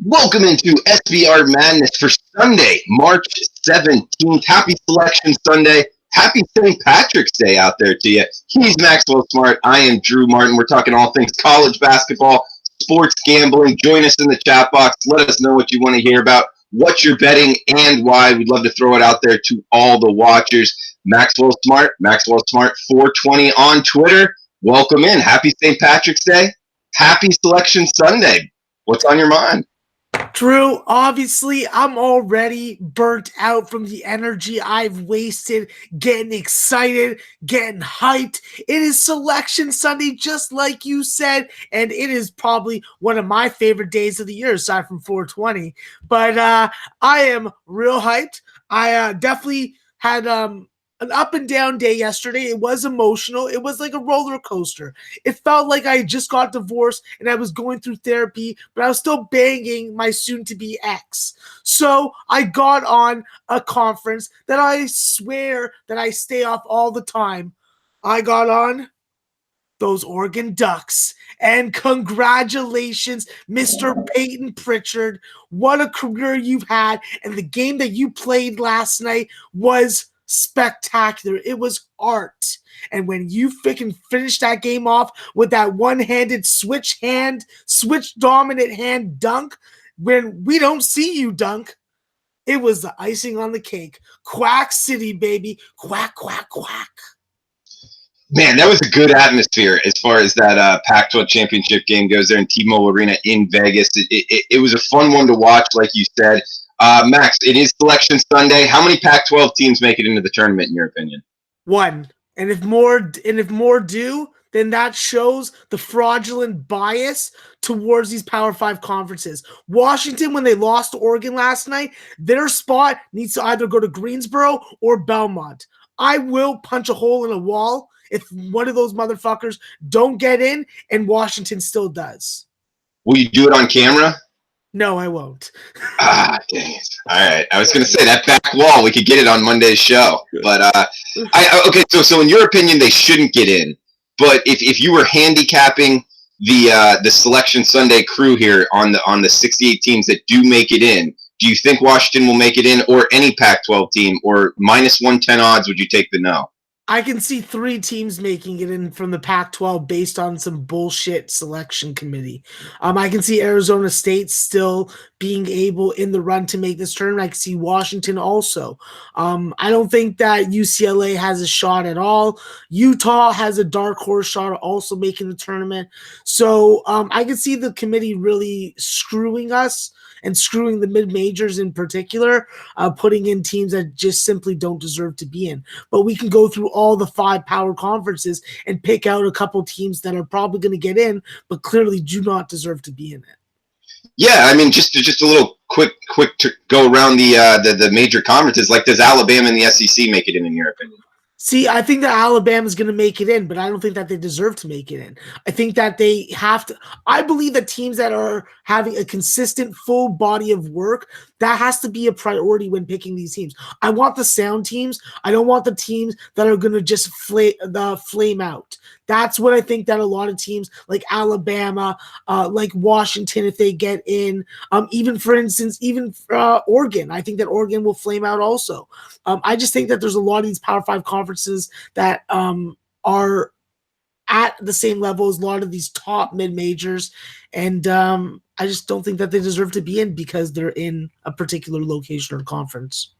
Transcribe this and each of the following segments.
Welcome into SBR Madness for Sunday, March 17th. Happy Selection Sunday. Happy St. Patrick's Day out there to you. He's Maxwell Smart. I am Drew Martin. We're talking all things college basketball, sports gambling. Join us in the chat box. Let us know what you want to hear about, what you're betting, and why. We'd love to throw it out there to all the watchers. Maxwell Smart 420 on Twitter. Welcome in. Happy St. Patrick's Day. Happy Selection Sunday. What's on your mind? Drew, obviously, I'm already burnt out from the energy I've wasted, getting excited, getting hyped. It is Selection Sunday, just like you said, and it is probably one of my favorite days of the year, aside from 420. But I am real hyped. I definitely had an up and down day yesterday. It was emotional. It was like a roller coaster. It felt like I just got divorced and I was going through therapy, but I was still banging my soon-to-be ex. So I got on a conference that I swear that I stay off all the time. I got on those Oregon Ducks. And congratulations, Mr. Peyton Pritchard. What a career you've had. And the game that you played last night was spectacular. It was art. And when you freaking finished that game off with that one-handed switch dominant hand dunk, when we don't see you dunk, it was the icing on the cake. Quack City, baby. Quack, quack, quack. Man, that was a good atmosphere as far as that Pac-12 championship game goes there in T-Mobile Arena in Vegas. It was a fun one to watch, like you said. Max, it is Selection Sunday. How many Pac-12 teams make it into the tournament, in your opinion? One. And if more do, then that shows the fraudulent bias towards these Power 5 conferences. Washington, when they lost to Oregon last night, their spot needs to either go to Greensboro or Belmont. I will punch a hole in a wall if one of those motherfuckers don't get in and Washington still does. Will you do it on camera? No, I won't. Dang it. All right. I was going to say that back wall, we could get it on Monday's show. But, okay, so in your opinion, they shouldn't get in. But if you were handicapping the Selection Sunday crew here on the 68 teams that do make it in, do you think Washington will make it in, or any Pac-12 team, or minus 110 odds, would you take the no? I can see 3 teams making it in from the Pac-12 based on some bullshit selection committee. I can see Arizona State still being able in the run to make this tournament. I can see Washington also. I don't think that UCLA has a shot at all. Utah has a dark horse shot also making the tournament. So I can see the committee really screwing us and screwing the mid-majors in particular, putting in teams that just simply don't deserve to be in. But we can go through all the 5 power conferences and pick out a couple teams that are probably going to get in, but clearly do not deserve to be in it. Yeah, I mean, just a little quick to go around the major conferences. Like, does Alabama and the SEC make it in your opinion? See, I think that Alabama's going to make it in, but I don't think that they deserve to make it in. I think that they have to. I believe that teams that are having a consistent full body of work, that has to be a priority when picking these teams. I want the sound teams. I don't want the teams that are going to just flame out. That's what I think that a lot of teams like Alabama, like Washington, if they get in, even for instance, Oregon, I think that Oregon will flame out also. I just think that there's a lot of these Power 5 conferences that are at the same level as a lot of these top mid-majors, and I just don't think that they deserve to be in because they're in a particular location or conference.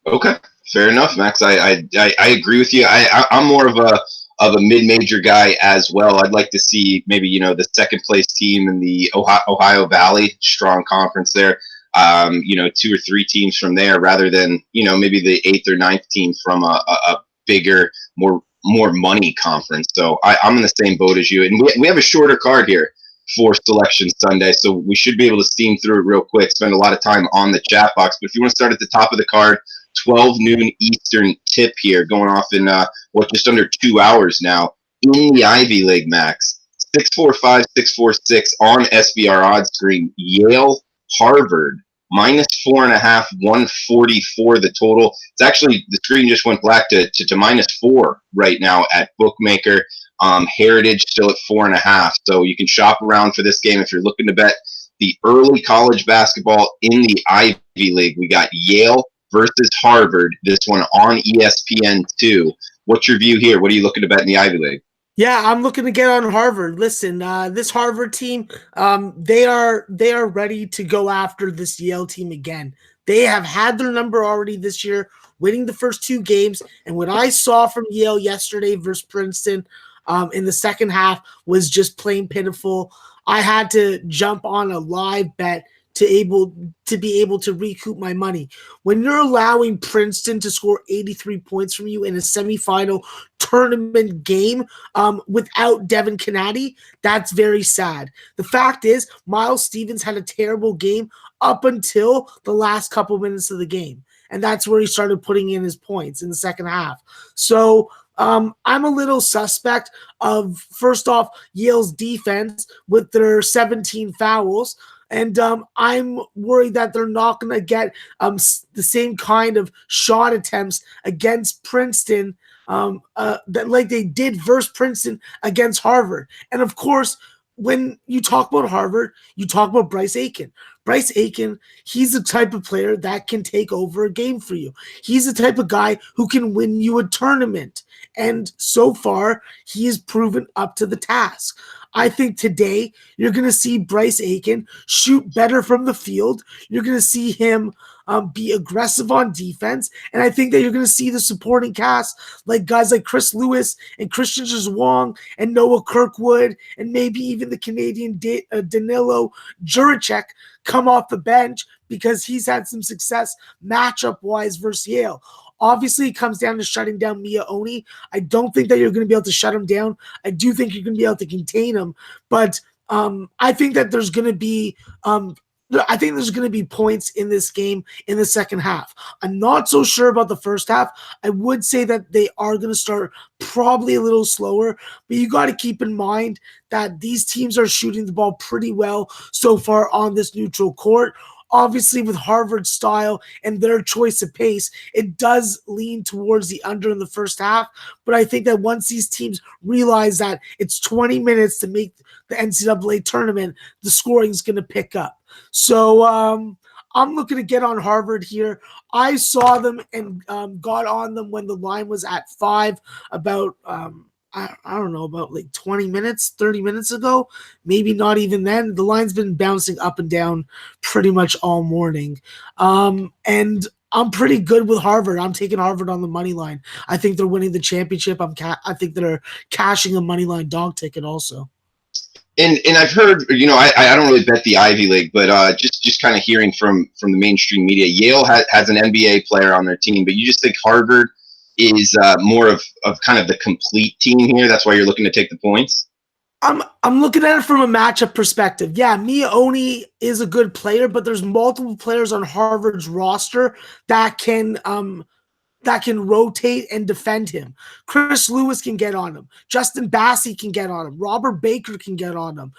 Okay, fair enough, Max. I agree with you. I'm more of a mid-major guy as well. I'd like to see maybe the second place team in the Ohio Valley, strong conference there. 2 or 3 teams from there rather than maybe the 8th or 9th team from a bigger, more money conference. So I'm in the same boat as you, and we have a shorter card here for Selection Sunday, so we should be able to steam through it real quick, spend a lot of time on the chat box. But if you want to start at the top of the card, 12 noon Eastern tip here, going off in just under 2 hours now in the Ivy League, Max. 645, 646 on SBR odds screen. Yale, Harvard, minus 4.5, 144 the total. It's actually, the screen just went black to minus 4 right now at Bookmaker. Heritage still at 4.5. So you can shop around for this game if you're looking to bet the early college basketball in the Ivy League. We got Yale versus Harvard, this one on ESPN2. What's your view here? What are you looking to bet in the Ivy League? Yeah, I'm looking to get on Harvard. Listen, this Harvard team, they are ready to go after this Yale team again. They have had their number already this year, winning the first 2 games. And what I saw from Yale yesterday versus Princeton in the second half was just plain pitiful. I had to jump on a live bet to be able to recoup my money. When you're allowing Princeton to score 83 points from you in a semifinal tournament game without Devin Cannady, that's very sad. The fact is, Miles Stevens had a terrible game up until the last couple minutes of the game. And that's where he started putting in his points in the second half. So I'm a little suspect of, first off, Yale's defense with their 17 fouls. And I'm worried that they're not going to get the same kind of shot attempts against Princeton that like they did versus Princeton against Harvard. And of course, when you talk about Harvard, you talk about Bryce Aiken. Bryce Aiken, he's the type of player that can take over a game for you. He's the type of guy who can win you a tournament. And so far, he has proven up to the task. I think today you're going to see Bryce Aiken shoot better from the field. You're going to see him be aggressive on defense. And I think that you're going to see the supporting cast, like guys like Chris Lewis and Christian Wong and Noah Kirkwood, and maybe even the Canadian Danilo Juracek come off the bench because he's had some success matchup-wise versus Yale. Obviously, it comes down to shutting down Mia Oni. I don't think that you're going to be able to shut him down. I do think you're going to be able to contain him, but I think that there's going to be points in this game in the second half. I'm not so sure about the first half. I would say that they are going to start probably a little slower, but you got to keep in mind that these teams are shooting the ball pretty well so far on this neutral court. Obviously, with Harvard's style and their choice of pace, it does lean towards the under in the first half. But I think that once these teams realize that it's 20 minutes to make the NCAA tournament, the scoring is going to pick up. So I'm looking to get on Harvard here. I saw them and got on them when the line was at 5 about I don't know, about like 20 minutes, 30 minutes ago, maybe not even then. The line's been bouncing up and down pretty much all morning. And I'm pretty good with Harvard. I'm taking Harvard on the money line. I think they're winning the championship. I think they're cashing a money line dog ticket also. And I've heard, I don't really bet the Ivy League, but just kind of hearing from the mainstream media, Yale has an NBA player on their team, but you just think Harvard is more of kind of the complete team here. That's why you're looking to take the points. I'm looking at it from a matchup perspective. Yeah, Mia Oni is a good player, but there's multiple players on Harvard's roster that can rotate and defend him. Chris Lewis can get on him. Justin Bassey can get on him. Robert Baker can get on him.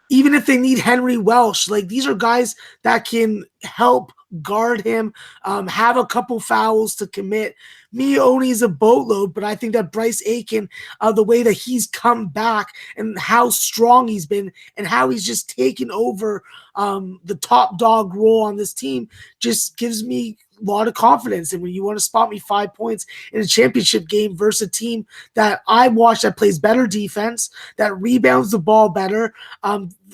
Even if they need Henry Welsh, like these are guys that can help guard him, have a couple fouls to commit. Mia Oni is a boatload, but I think that Bryce Aiken, the way that he's come back and how strong he's been and how he's just taken over the top dog role on this team just gives me a lot of confidence. And when you want to spot me 5 points in a championship game versus a team that I watch that plays better defense, that rebounds the ball better,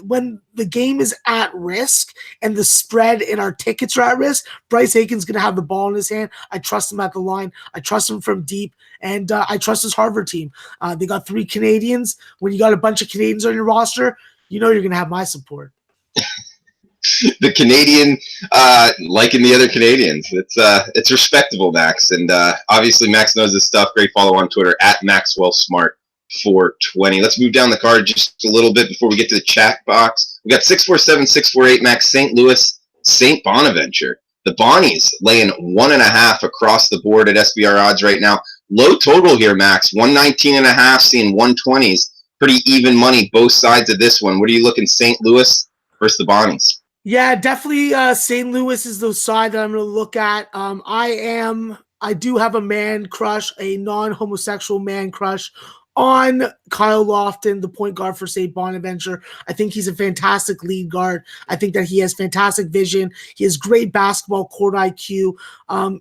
when the game is at risk and the spread and our tickets are at risk, Bryce Aiken's going to have the ball in his hand. I trust him at the line. I trust him from deep, and I trust his Harvard team. They got 3 Canadians. When you got a bunch of Canadians on your roster, you know you're going to have my support. The Canadian liking the other Canadians. It's respectable, Max. And obviously, Max knows his stuff. Great follow on Twitter at Maxwell Smart 420. Let's move down the card just a little bit before we get to the chat box. We got 647, 648, Max, St. Louis, St. Bonaventure. The Bonnies laying 1.5 across the board at SBR odds right now. Low total here, Max. 119.5, seeing 120s. Pretty even money both sides of this one. What are you looking, St. Louis versus the Bonnies? Yeah, definitely St. Louis is the side that I'm going to look at. I do have a man crush, a non-homosexual man crush on Kyle Lofton, the point guard for St. Bonaventure. I think he's a fantastic lead guard. I think that he has fantastic vision. He has great basketball court IQ.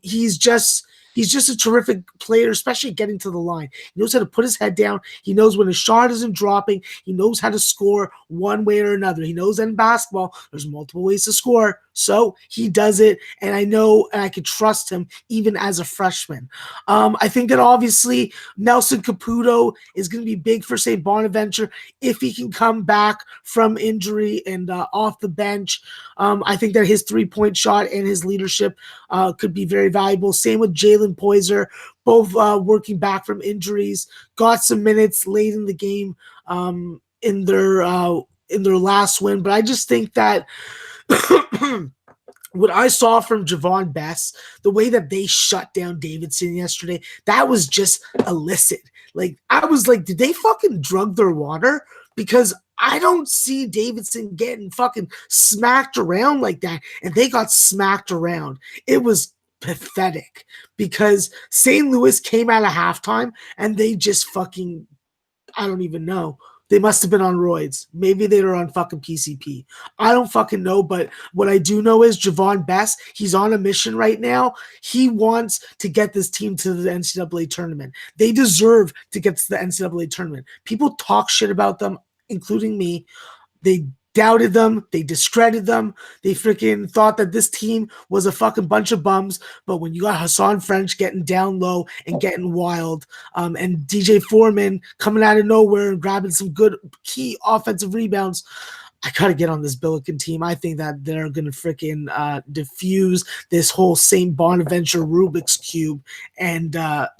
He's just a terrific player, especially getting to the line. He knows how to put his head down. He knows when a shot isn't dropping. He knows how to score one way or another. He knows that in basketball, there's multiple ways to score. So he does it, and I know and I can trust him even as a freshman. I think that obviously Nelson Caputo is going to be big for St. Bonaventure if he can come back from injury and off the bench. I think that his three-point shot and his leadership could be very valuable. Same with Jalen Poyser, both working back from injuries, got some minutes late in the game in their last win. But I just think that what I saw from Javon Bess, the way that they shut down Davidson yesterday, that was just illicit. Like, I was like, did they fucking drug their water? Because I don't see Davidson getting fucking smacked around like that. And they got smacked around. It was pathetic because St. Louis came out of halftime and they just fucking, I don't even know. They must have been on roids. Maybe they were on fucking PCP. I don't fucking know, but what I do know is Javon Bess, he's on a mission right now. He wants to get this team to the NCAA tournament. They deserve to get to the NCAA tournament. People talk shit about them, including me. They doubted them. They discredited them. They freaking thought that this team was a fucking bunch of bums. But when you got Hassan French getting down low and getting wild, and DJ Foreman coming out of nowhere and grabbing some good key offensive rebounds, I got to get on this Billiken team. I think that they're going to freaking diffuse this whole St. Bonaventure Rubik's Cube, and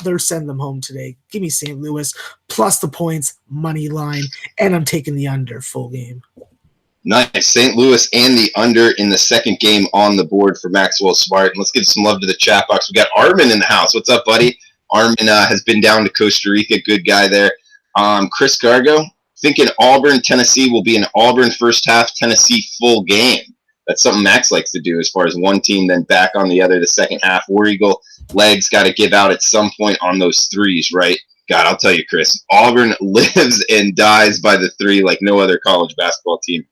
they're sending them home today. Give me St. Louis plus the points, money line, and I'm taking the under full game. Nice. St. Louis and the under in the second game on the board for Maxwell Smart. And let's give some love to the chat box. We got Armin in the house. What's up, buddy? Armin has been down to Costa Rica. Good guy there. Chris Gargo, thinking Auburn, Tennessee will be an Auburn first half, Tennessee full game. That's something Max likes to do as far as one team, then back on the other the second half. War Eagle legs got to give out at some point on those threes, right? God, I'll tell you, Chris, Auburn lives and dies by the three like no other college basketball team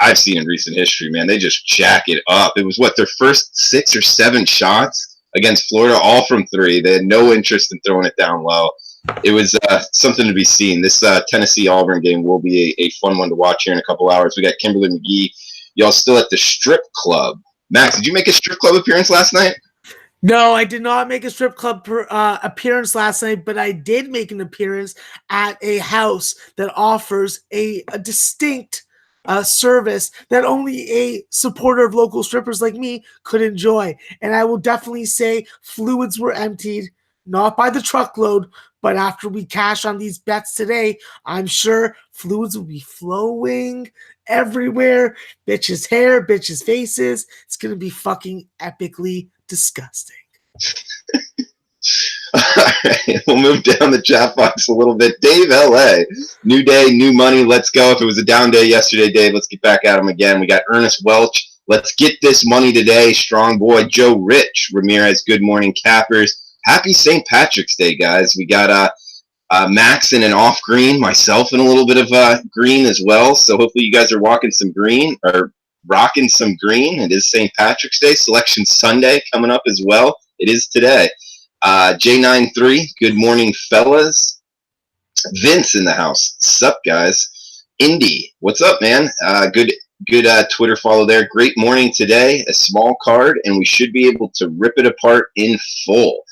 I've seen in recent history, man. They just jack it up. It was their first 6 or 7 shots against Florida, all from three. They had no interest in throwing it down low. It was something to be seen. This Tennessee-Auburn game will be a fun one to watch here in a couple hours. We got Kimberly McGee. Y'all still at the strip club. Max, did you make a strip club appearance last night? No, I did not make a strip club appearance last night, but I did make an appearance at a house that offers a distinct service that only a supporter of local strippers like me could enjoy. And I will definitely say fluids were emptied, not by the truckload, but after we cash on these bets today, I'm sure fluids will be flowing everywhere. Bitches' hair, bitches' faces. It's going to be fucking epically disgusting. All right, we'll move down the chat box a little bit. Dave LA, new day, new money. Let's go. If it was a down day yesterday, Dave, let's get back at him again. We got Ernest Welch. Let's get this money today. Strong boy. Joe Rich Ramirez. Good morning, Cappers. Happy St. Patrick's Day, guys. We got Max in an off green, myself in a little bit of green as well. So hopefully you guys are walking some green or rocking some green. It is St. Patrick's Day. Selection Sunday coming up as well. It is today. J93, good morning, fellas. Vince in the house. Sup, guys? Indy, what's up, man? Good Twitter follow there. Great morning today. A small card, and we should be able to rip it apart in full.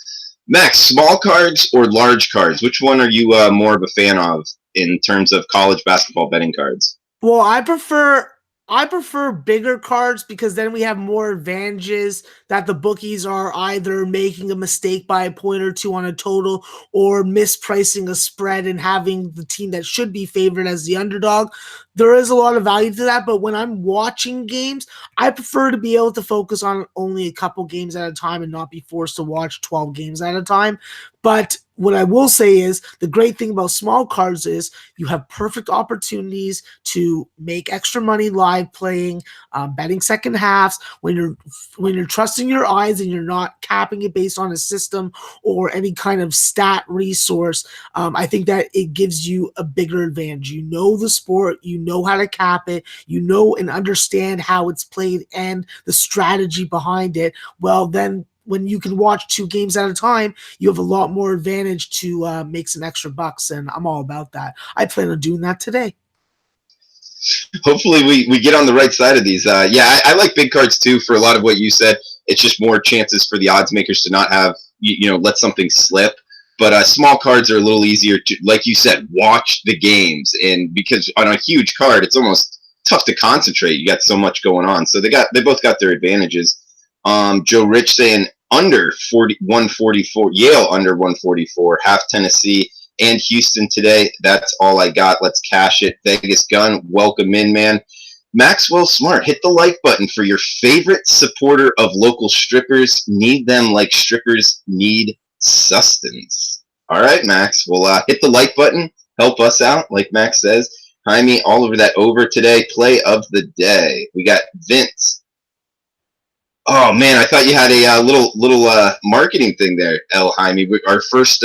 Max, small cards or large cards? Which one are you more of a fan of in terms of college basketball betting cards? Well, I prefer bigger cards because then we have more advantages that the bookies are either making a mistake by a point or two on a total or mispricing a spread and having the team that should be favored as the underdog. There is a lot of value to that, but when I'm watching games, I prefer to be able to focus on only a couple games at a time and not be forced to watch 12 games at a time. But what I will say is the great thing about small cards is you have perfect opportunities to make extra money live playing, betting second halves when you're trusting your eyes and you're not capping it based on a system or any kind of stat resource. I think that it gives you a bigger advantage. You know the sport, you know how to cap it, you know and understand how it's played and the strategy behind it. Well, then when you can watch 2 games at a time, you have a lot more advantage to make some extra bucks, and I'm all about that. I plan on doing that today. Hopefully we get on the right side of these. I like big cards too for a lot of what you said. It's just more chances for the odds makers to not have, let something slip. But small cards are a little easier to, like you said, watch the games. And because on a huge card, it's almost tough to concentrate. You got so much going on. So they both got their advantages. Joe Rich saying under 144, Yale under 144, half Tennessee and Houston today. That's all I got. Let's cash it. Vegas Gun, welcome in, man. Maxwell Smart, hit the like button for your favorite supporter of local strippers. Need them like strippers need sustenance. All right, Max. Well, hit the like button. Help us out, like Max says. Jaime, all over that over today. Play of the day. We got Vince. Oh man, I thought you had a little marketing thing there, El Jaime. Our first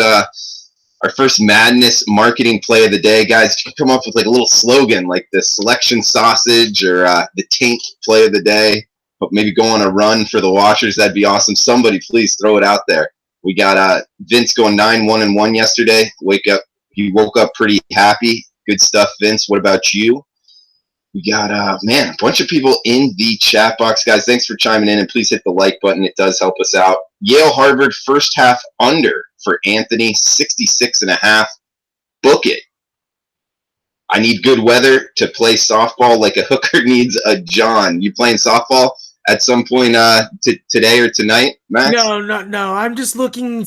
madness marketing play of the day, guys. If you come up with like a little slogan, like the selection sausage or the tank play of the day, but maybe go on a run for the watchers, that'd be awesome. Somebody please throw it out there. We got Vince going 9-1-1 yesterday. He woke up pretty happy. Good stuff, Vince. What about you? We got, a bunch of people in the chat box. Guys, thanks for chiming in, and please hit the like button. It does help us out. Yale, Harvard, first half under for Anthony, 66.5. Book it. I need good weather to play softball like a hooker needs a John. You playing softball at some point today or tonight, Max? No. I'm just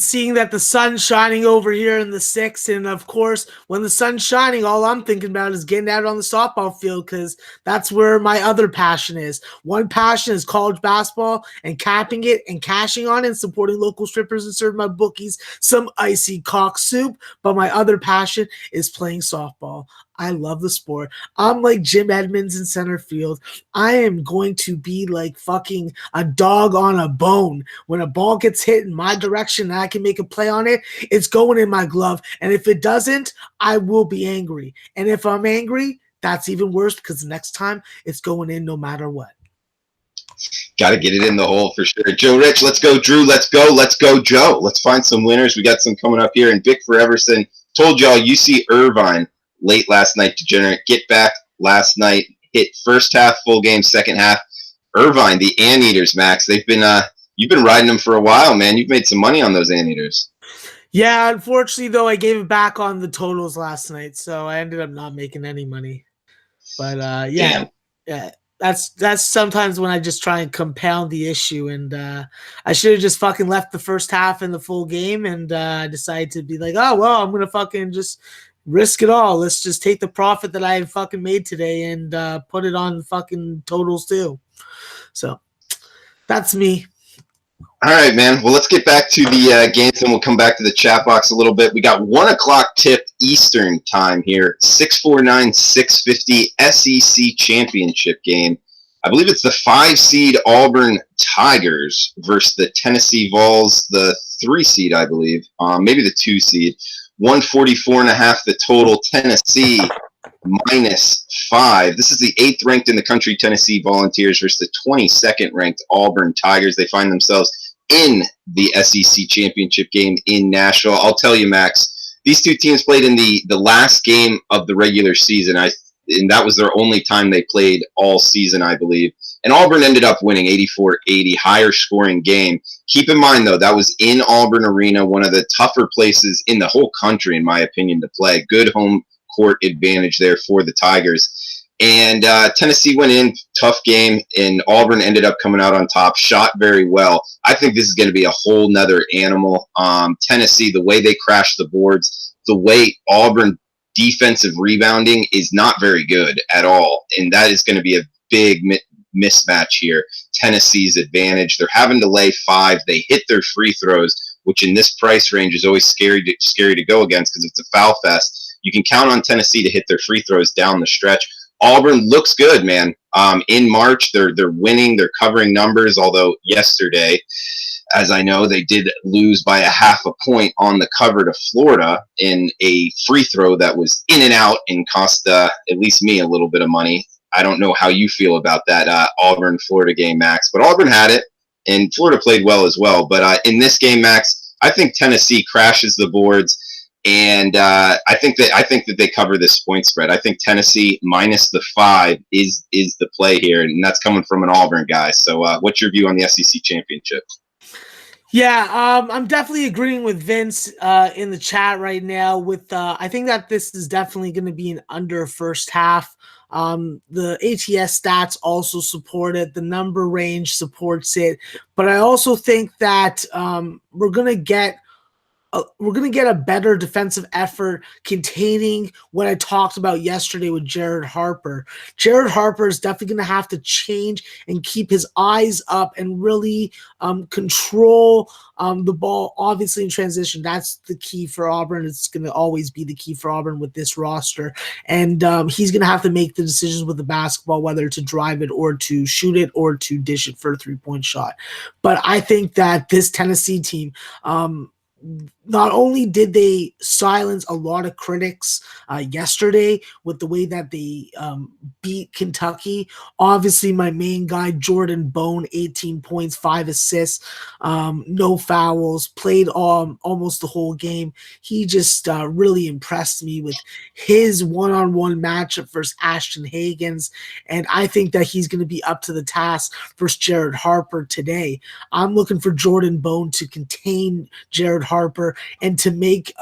seeing that the sun's shining over here in the 6th. And of course, when the sun's shining, all I'm thinking about is getting out on the softball field because that's where my other passion is. One passion is college basketball and capping it and cashing on it and supporting local strippers and serving my bookies some icy cock soup. But my other passion is playing softball. I love the sport. I'm like Jim Edmonds in center field. I am going to be like fucking a dog on a bone. When a ball gets hit in my direction and I can make a play on it, it's going in my glove. And if it doesn't, I will be angry. And if I'm angry, that's even worse because next time it's going in no matter what. Got to get it in the hole for sure. Joe Rich, let's go. Drew, let's go. Let's go, Joe. Let's find some winners. We got some coming up here. And Vic Foreverson told y'all UC Irvine late last night, degenerate. Get back last night. Hit first half, full game, second half. Irvine, the Anteaters, Max. They've been you've been riding them for a while, man. You've made some money on those Anteaters. Yeah, unfortunately though, I gave it back on the totals last night, so I ended up not making any money. But yeah, that's sometimes when I just try and compound the issue, and I should have just fucking left the first half in the full game, and decided to be like, oh well, I'm gonna fucking just risk it all. Let's just take the profit that I fucking made today and put it on fucking totals too. So that's me. All right, man. Well, let's get back to the games, and we'll come back to the chat box a little bit. We got 1 o'clock tip Eastern time here. 649, 650 SEC championship game. I believe it's the 5 seed Auburn Tigers versus the Tennessee Vols, the 3 seed, I believe. Maybe the 2 seed. 144.5 the total. Tennessee -5. This is the 8th ranked in the country Tennessee Volunteers versus the 22nd ranked Auburn Tigers. They find themselves in the SEC championship game in Nashville. I'll tell you, Max, these two teams played in the last game of the regular season. And that was their only time they played all season, I believe. And Auburn ended up winning 84-80, higher scoring game. Keep in mind, though, that was in Auburn Arena, one of the tougher places in the whole country, in my opinion, to play. Good home court advantage there for the Tigers. And Tennessee went in, tough game, and Auburn ended up coming out on top, shot very well. I think this is going to be a whole nother animal. Tennessee, the way they crashed the boards, the way Auburn defensive rebounding is not very good at all. And that is going to be a big mismatch here. Tennessee's advantage. They're having to lay 5. They hit their free throws, which in this price range is always scary to go against because it's a foul fest. You can count on Tennessee to hit their free throws down the stretch. Auburn looks good, man. In March, they're winning, they're covering numbers, although yesterday, as I know, they did lose by a half a point on the cover to Florida in a free throw that was in and out and cost at least me a little bit of money. I don't know how you feel about that Auburn-Florida game, Max, but Auburn had it, and Florida played well as well. But in this game, Max, I think Tennessee crashes the boards, and I think that they cover this point spread. I think Tennessee minus the 5 is the play here, and that's coming from an Auburn guy. So what's your view on the SEC championship? Yeah, I'm definitely agreeing with Vince in the chat right now. I think that this is definitely going to be an under first half. The ATS stats also support it. The number range supports it. But I also think that we're going to get a better defensive effort containing what I talked about yesterday with Jared Harper. Jared Harper is definitely going to have to change and keep his eyes up and really control the ball, obviously in transition. That's the key for Auburn. It's going to always be the key for Auburn with this roster. And he's going to have to make the decisions with the basketball, whether to drive it or to shoot it or to dish it for a three-point shot. But I think that this Tennessee team, not only did they silence a lot of critics yesterday with the way that they beat Kentucky, obviously my main guy, Jordan Bone, 18 points, 5 assists, no fouls, played almost the whole game. He just really impressed me with his one-on-one matchup versus Ashton Hagans, and I think that he's going to be up to the task versus Jared Harper today. I'm looking for Jordan Bone to contain Jared Harper and to make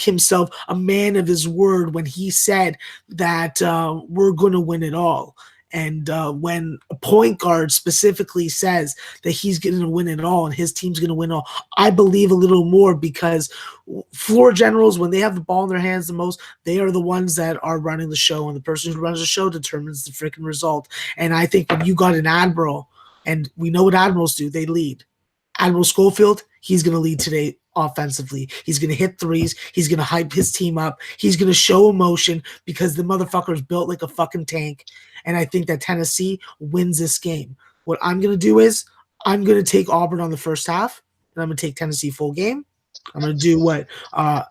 himself a man of his word when he said that we're going to win it all. And when a point guard specifically says that he's going to win it all and his team's going to win all, I believe a little more, because floor generals, when they have the ball in their hands the most, they are the ones that are running the show, and the person who runs the show determines the freaking result. And I think when you got an admiral, and we know what admirals do, they lead. Admiral Schofield, he's going to lead today offensively. He's going to hit threes. He's going to hype his team up. He's going to show emotion because the motherfucker is built like a fucking tank. And I think that Tennessee wins this game. What I'm going to do is I'm going to take Auburn on the first half, and I'm going to take Tennessee full game. I'm going to do what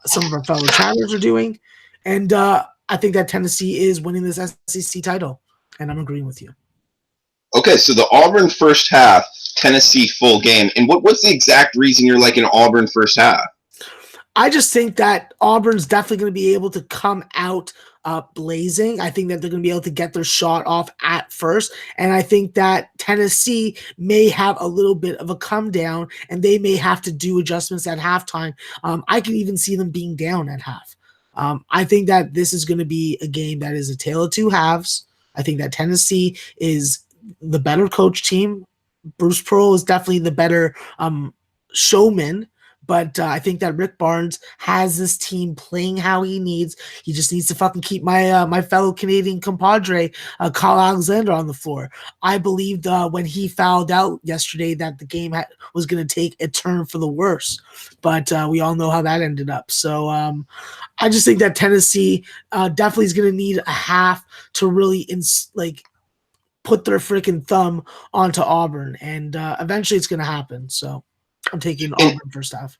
some of our fellow chatters are doing. And I think that Tennessee is winning this SEC title. And I'm agreeing with you. Okay, so the Auburn first half, Tennessee full game. And what's the exact reason you're liking Auburn first half? I just think that Auburn's definitely going to be able to come out blazing. I think that they're going to be able to get their shot off at first. And I think that Tennessee may have a little bit of a come down, and they may have to do adjustments at halftime. I can even see them being down at half. I think that this is going to be a game that is a tale of two halves. I think that Tennessee is the better coach team. Bruce Pearl is definitely the better showman, but I think that Rick Barnes has this team playing how he needs. He just needs to fucking keep my fellow Canadian compadre, Kyle Alexander, on the floor. I believed when he fouled out yesterday that the game was going to take a turn for the worse, but we all know how that ended up. So I just think that Tennessee definitely is going to need a half to really put their freaking thumb onto Auburn, and eventually it's going to happen. So I'm taking Auburn first half.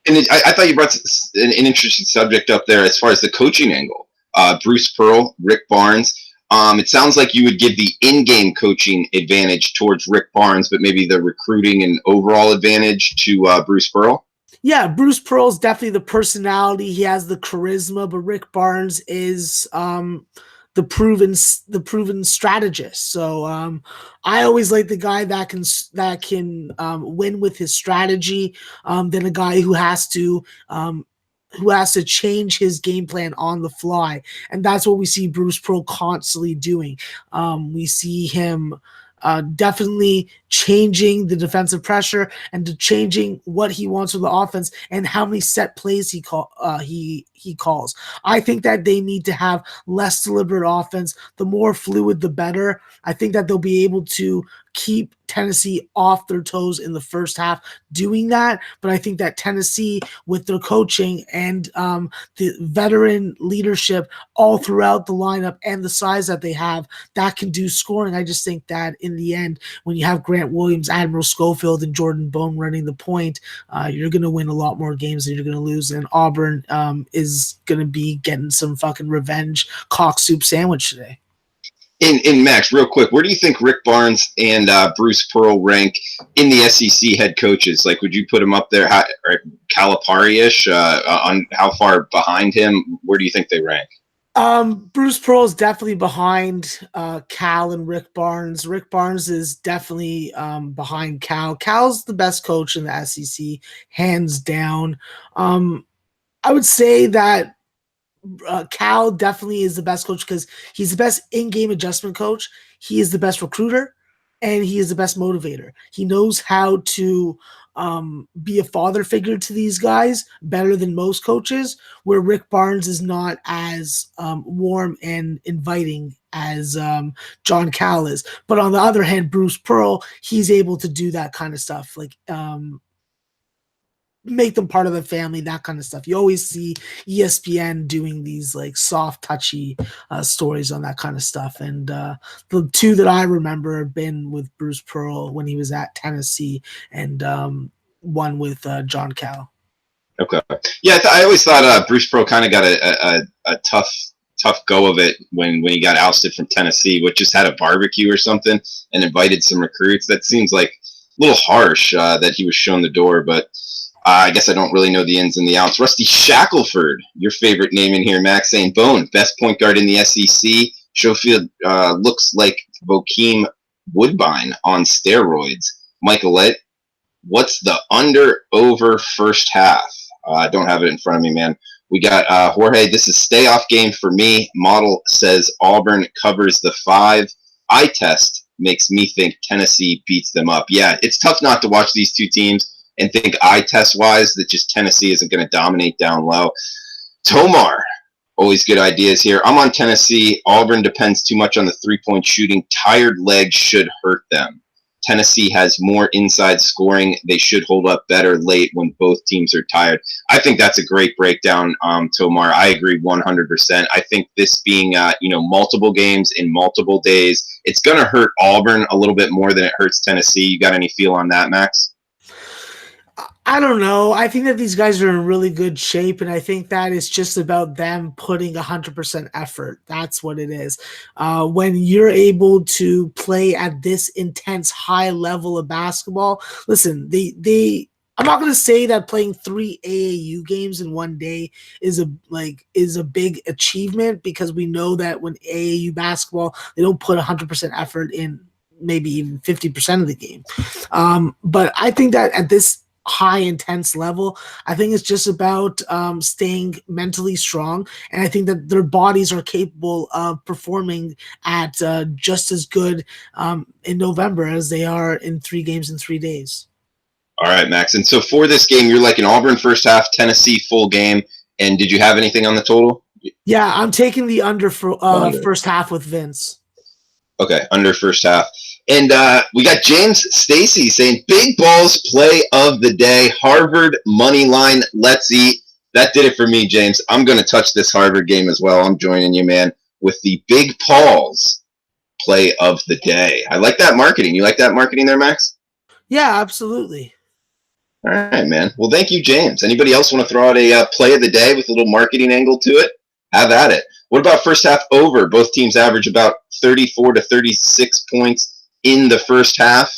And I thought you brought an interesting subject up there as far as the coaching angle. Bruce Pearl, Rick Barnes. It sounds like you would give the in-game coaching advantage towards Rick Barnes, but maybe the recruiting and overall advantage to Bruce Pearl. Yeah, Bruce Pearl is definitely the personality. He has the charisma, but Rick Barnes is the proven strategist. So I always like the guy that can win with his strategy than a guy who has to change his game plan on the fly. And that's what we see Bruce Pearl constantly doing. We see him definitely changing the defensive pressure and changing what he wants with the offense and how many set plays he calls. I think that they need to have less deliberate offense. The more fluid, the better. I think that they'll be able to keep Tennessee off their toes in the first half doing that. But I think that Tennessee, with their coaching and the veteran leadership all throughout the lineup and the size that they have, that can do scoring. I just think that in the end, when you have Grant Williams, Admiral Schofield, and Jordan Bone running the point, you're going to win a lot more games than you're going to lose. And Auburn is going to be getting some fucking revenge cock soup sandwich today. In Max, real quick, where do you think Rick Barnes and Bruce Pearl rank in the SEC head coaches? Like, would you put him up there, Calipari-ish, on how far behind him? Where do you think they rank? Bruce Pearl is definitely behind Cal and Rick Barnes. Rick Barnes is definitely behind Cal. Cal's the best coach in the SEC, hands down. I would say that Cal definitely is the best coach because he's the best in-game adjustment coach. He is the best recruiter, and he is the best motivator. He knows how to be a father figure to these guys better than most coaches, where Rick Barnes is not as warm and inviting as John Cal is. But on the other hand, Bruce Pearl, he's able to do that kind of stuff, like make them part of the family, that kind of stuff. You always see ESPN doing these like soft, touchy stories on that kind of stuff. And the two that I remember have been with Bruce Pearl when he was at Tennessee, and one with John Cal. Okay. Yeah, I always thought Bruce Pearl kind of got a tough go of it when he got ousted from Tennessee, which just had a barbecue or something and invited some recruits. That seems like a little harsh that he was shown the door, but I guess I don't really know the ins and the outs. Rusty Shackelford, your favorite name in here, Max, saying Bone, best point guard in the SEC. Schofield looks like Bokeem Woodbine on steroids. Michaelette, what's the under-over first half? I don't have it in front of me, man. We got Jorge, this is stay-off game for me. Model says Auburn covers the 5. Eye test makes me think Tennessee beats them up. Yeah, it's tough not to watch these two teams and think eye test wise that just Tennessee isn't going to dominate down low. Tomar, always good ideas here. I'm on Tennessee. Auburn depends too much on the 3-point shooting. Tired legs should hurt them. Tennessee has more inside scoring. They should hold up better late when both teams are tired. I think that's a great breakdown, Tomar. I agree 100%. I think this being, multiple games in multiple days, it's going to hurt Auburn a little bit more than it hurts Tennessee. You got any feel on that, Max? I don't know. I think that these guys are in really good shape, and I think that it's just about them putting 100% effort. That's what it is. When you're able to play at this intense high level of basketball, listen, I'm not going to say that playing 3 AAU games in one day is a big achievement, because we know that when AAU basketball, they don't put 100% effort in maybe even 50% of the game. But I think that at this high intense level, I think it's just about staying mentally strong, and I think that their bodies are capable of performing at just as good in November as they are in 3 games in 3 days. All right, Max. And so for this game, you're like an Auburn first half, Tennessee full game. And did you have anything on the total? Yeah, I'm taking the under for first half with Vince. Okay, under first half. And we got James Stacy saying, big balls play of the day, Harvard money line, let's eat. That did it for me, James. I'm going to touch this Harvard game as well. I'm joining you, man, with the big Pauls play of the day. I like that marketing. You like that marketing there, Max? Yeah, absolutely. All right, man. Well, thank you, James. Anybody else want to throw out a play of the day with a little marketing angle to it? Have at it. What about first half over? Both teams average about 34 to 36 points in the first half.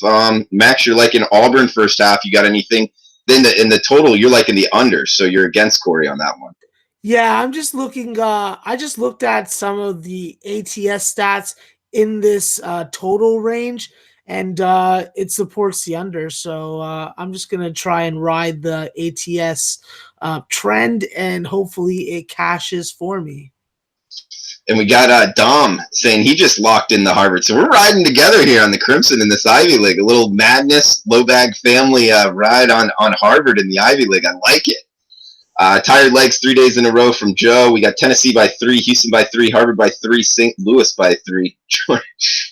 Max, you're like in Auburn first half. You got anything? Then in the total, you're like in the under, so you're against Corey on that one. Yeah, I'm just looking. I just looked at some of the ATS stats in this total range, and it supports the under. So I'm just gonna try and ride the ATS trend, and hopefully it cashes for me. And we got Dom saying he just locked in the Harvard. So we're riding together here on the Crimson in this Ivy League. A little madness, low bag family ride on Harvard in the Ivy League. I like it. Tired legs 3 days in a row from Joe. We got Tennessee by 3, Houston by 3, Harvard by 3, St. Louis by 3.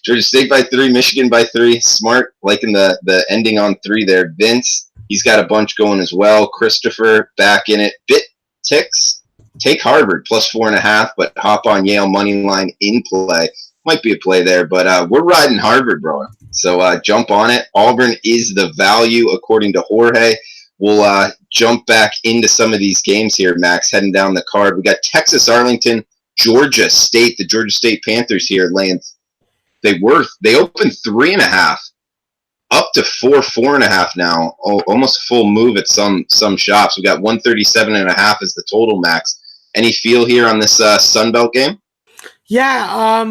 Georgia State by 3, Michigan by 3. Smart, liking the ending on 3 there. Vince, he's got a bunch going as well. Christopher, back in it. Bit ticks, take Harvard plus 4.5, but hop on Yale money line in play. Might be a play there, but we're riding Harvard, bro. So jump on it. Auburn is the value, according to Jorge. We'll jump back into some of these games here, Max, heading down the card. We got Texas, Arlington, Georgia State. The Georgia State Panthers here laying. They opened 3.5, up to 4.5 now. Oh, almost a full move at some shops. We got 137.5 as the total, Max. Any feel here on this Sun Belt game? Yeah,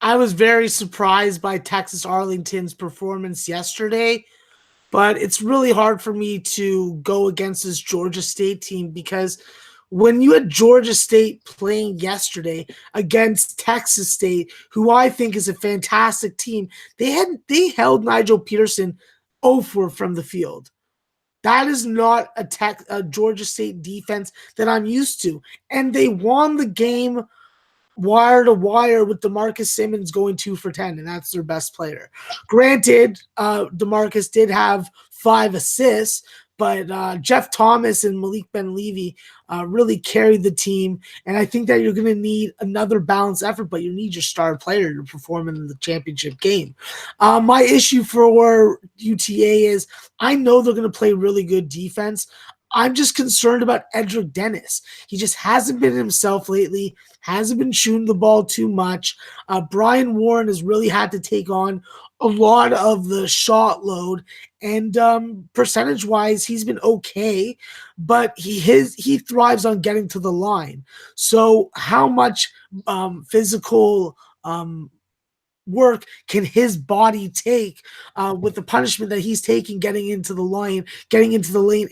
I was very surprised by Texas Arlington's performance yesterday. But it's really hard for me to go against this Georgia State team because when you had Georgia State playing yesterday against Texas State, who I think is a fantastic team, they held Nigel Peterson over from the field. That is not a Georgia State defense that I'm used to. And they won the game wire to wire with DeMarcus Simmons going 2 for 10, and that's their best player. Granted, DeMarcus did have 5 assists, but Jeff Thomas and Malik Ben-Levy really carried the team, and I think that you're going to need another balanced effort, but you need your star player to perform in the championship game. My issue for UTA is I know they're going to play really good defense. I'm just concerned about Edric Dennis. He just hasn't been himself lately, hasn't been shooting the ball too much. Brian Warren has really had to take on a lot of the shot load, and percentage-wise, he's been okay, but he thrives on getting to the line. So how much physical work can his body take with the punishment that he's taking getting into the lane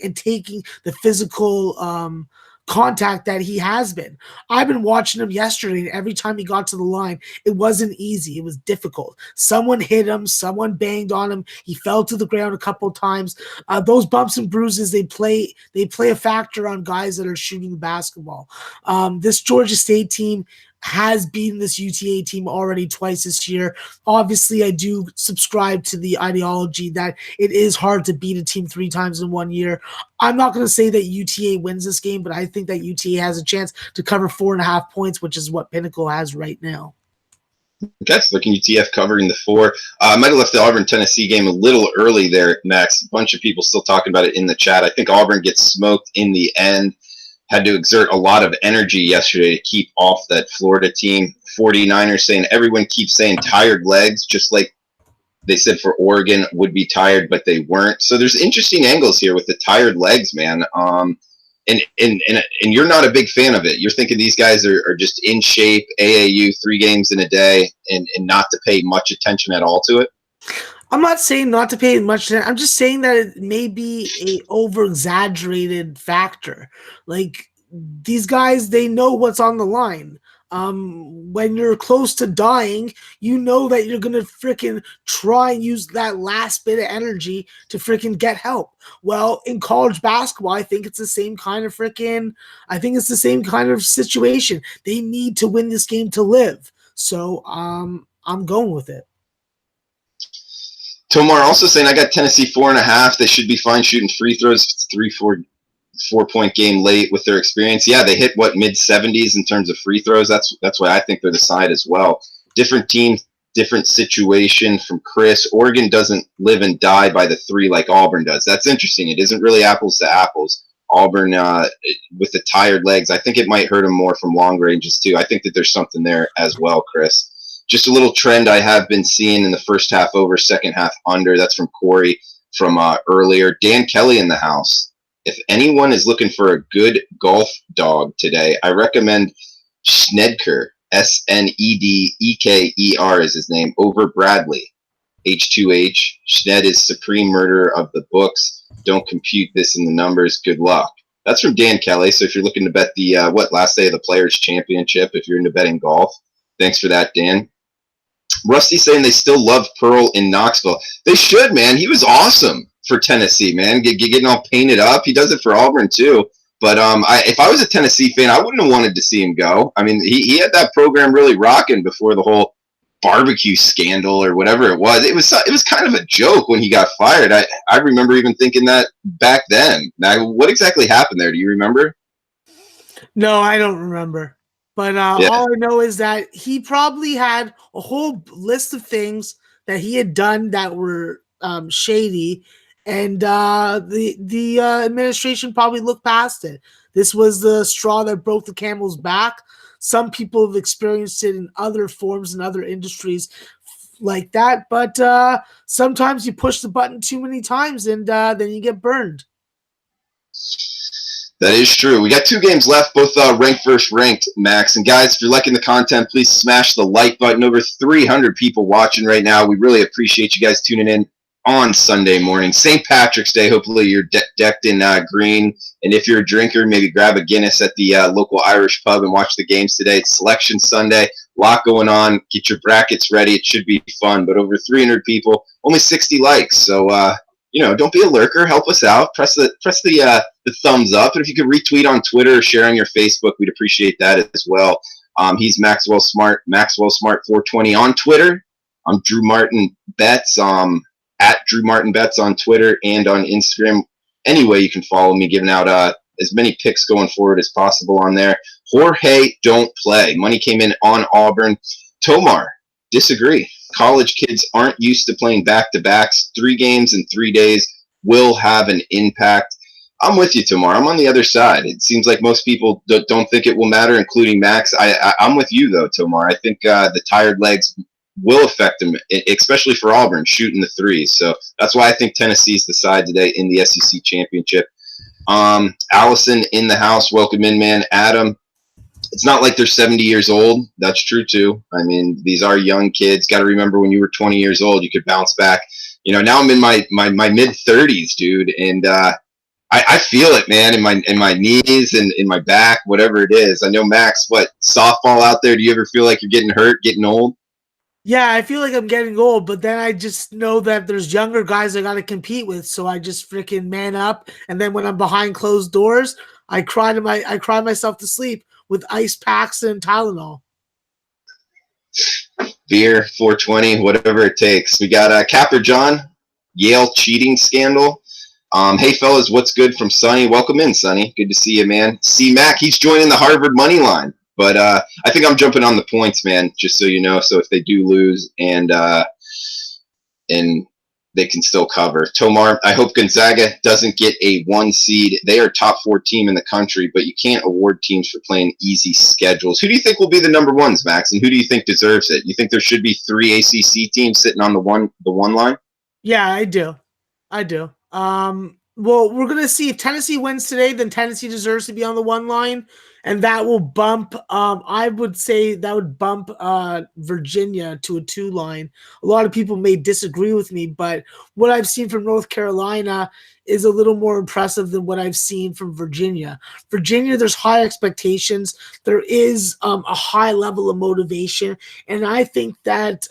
and taking the physical contact that he has been. I've been watching him yesterday, and every time he got to the line, it wasn't easy. It was difficult. Someone hit him, someone banged on him, he fell to the ground a couple of times. Those bumps and bruises, they play a factor on guys that are shooting the basketball. This Georgia State team has beaten this UTA team already twice this year. Obviously, I do subscribe to the ideology that it is hard to beat a team 3 times in 1 year. I'm not going to say that UTA wins this game, but I think that UTA has a chance to cover 4.5 points, which is what Pinnacle has right now. Okay, so looking UTF covering the 4. I might have left the Auburn-Tennessee game a little early there, Max. A bunch of people still talking about it in the chat. I think Auburn gets smoked in the end. Had to exert a lot of energy yesterday to keep off that Florida team. 49ers saying everyone keeps saying tired legs, just like they said for Oregon would be tired, but they weren't. So there's interesting angles here with the tired legs, man. And you're not a big fan of it. You're thinking these guys are just in shape, AAU, 3 games in a day, and not to pay much attention at all to it. I'm not saying not to pay much attention. I'm just saying that it may be a over-exaggerated factor. Like, these guys, they know what's on the line. When you're close to dying, you know that you're going to freaking try and use that last bit of energy to freaking get help. Well, in college basketball, I think it's the same kind of situation. They need to win this game to live. So, I'm going with it. Tomar also saying I got Tennessee 4.5. They should be fine shooting free throws. It's 4-point game late with their experience. Yeah, they hit mid-70s in terms of free throws. That's why I think they're the side as well. Different team, different situation from Chris. Oregon doesn't live and die by the 3 like Auburn does. That's interesting. It isn't really apples to apples. Auburn with the tired legs, I think it might hurt them more from long ranges too. I think that there's something there as well, Chris. Just a little trend I have been seeing in the first half over, second half under. That's from Corey from earlier. Dan Kelly in the house. If anyone is looking for a good golf dog today, I recommend Snedker, Snedker is his name, over Bradley, H2H. Schned is supreme murderer of the books. Don't compute this in the numbers. Good luck. That's from Dan Kelly. So if you're looking to bet the last day of the Players Championship, if you're into betting golf, thanks for that, Dan. Rusty saying they still love Pearl in Knoxville. They should, man. He was awesome for Tennessee, man. Getting all painted up. He does it for Auburn too. But if I was a Tennessee fan, I wouldn't have wanted to see him go. I mean, he had that program really rocking before the whole barbecue scandal or whatever it was. It was kind of a joke when he got fired. I remember even thinking that back then. Now, what exactly happened there? Do you remember? No, I don't remember. But Yeah. all I know is that he probably had a whole list of things that he had done that were shady, and the administration probably looked past it. This was the straw that broke the camel's back. Some people have experienced it in other forms and other industries like that, but sometimes you push the button too many times, and then you get burned. That is true. We got 2 games left, both ranked versus ranked, Max. And guys, if you're liking the content, please smash the like button. Over 300 people watching right now. We really appreciate you guys tuning in on Sunday morning. St. Patrick's Day. Hopefully you're decked in green. And if you're a drinker, maybe grab a Guinness at the local Irish pub and watch the games today. It's Selection Sunday. A lot going on. Get your brackets ready. It should be fun. But over 300 people, only 60 likes. So, don't be a lurker. Help us out. Press the thumbs up. And if you could retweet on Twitter or share on your Facebook, we'd appreciate that as well. He's Maxwell Smart, Maxwell Smart 420 on Twitter. I'm Drew Martin Betts, at Drew Martin Betts on Twitter and on Instagram. Anyway, you can follow me, giving out as many picks going forward as possible on there. Jorge, don't play. Money came in on Auburn. Tomar, disagree. College kids aren't used to playing back-to-backs. 3 games in 3 days will have an impact. I'm with you, Tomar. I'm on the other side. It seems like most people don't think it will matter, including Max. I'm with you, though, Tomar. I think the tired legs will affect him, especially for Auburn, shooting the threes. So that's why I think Tennessee's the side today in the SEC championship. Allison in the house. Welcome in, man. Adam. It's not like they're 70 years old. That's true, too. I mean, these are young kids. Got to remember when you were 20 years old, you could bounce back. Now I'm in my mid-30s, dude, and I feel it, man, in my knees and in my back, whatever it is. I know, Max, softball out there, do you ever feel like you're getting hurt, getting old? Yeah, I feel like I'm getting old, but then I just know that there's younger guys I got to compete with, so I just freaking man up. And then when I'm behind closed doors, I cry myself to sleep with ice packs and Tylenol. Beer, 420, whatever it takes. We got Capper John, Yale cheating scandal. Hey, fellas, what's good from Sonny? Welcome in, Sonny. Good to see you, man. C. Mac, he's joining the Harvard money line. But I think I'm jumping on the points, man, just so you know. So if they do lose and they can still cover. Tomar, I hope Gonzaga doesn't get a 1 seed. They are top 4 team in the country, but you can't award teams for playing easy schedules. Who do you think will be the number ones, Max, and who do you think deserves it? You think there should be 3 ACC teams sitting on the one line? Yeah, I do. Well, we're going to see if Tennessee wins today, then Tennessee deserves to be on the 1 line. And that will bump, I would say that would bump Virginia to a 2 line. A lot of people may disagree with me, but what I've seen from North Carolina is a little more impressive than what I've seen from Virginia. Virginia, there's high expectations. There is a high level of motivation. And I think that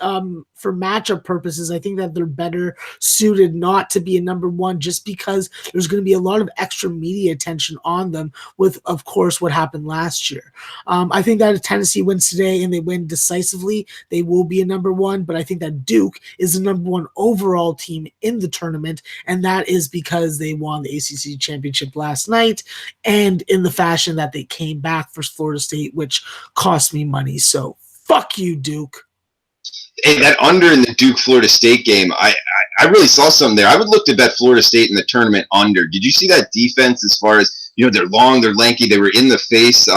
for matchup purposes, I think that they're better suited not to be a number 1 just because there's going to be a lot of extra media attention on them with, of course, what happened last year. I think that if Tennessee wins today and they win decisively, they will be a number 1, but I think that Duke is the number 1 overall team in the tournament, and that is because they won the ACC championship last night and in the fashion that they came back for Florida State, which cost me money. So fuck you, Duke. Hey, that under in the Duke-Florida State game, I really saw something there. I would look to bet Florida State in the tournament under. Did you see that defense as far as, they're long, they're lanky, they were in the face.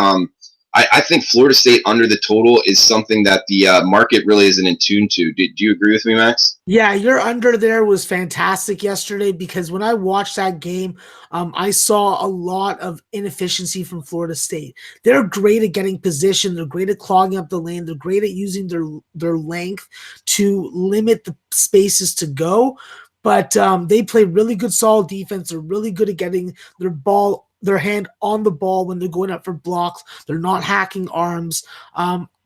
I think Florida State under the total is something that the market really isn't in tune to. Do you agree with me, Max? Yeah, your under there was fantastic yesterday because when I watched that game, I saw a lot of inefficiency from Florida State. They're great at getting position. They're great at clogging up the lane. They're great at using their length to limit the spaces to go. But they play really good, solid defense. They're really good at getting their hand on the ball when they're going up for blocks. They're not hacking arms.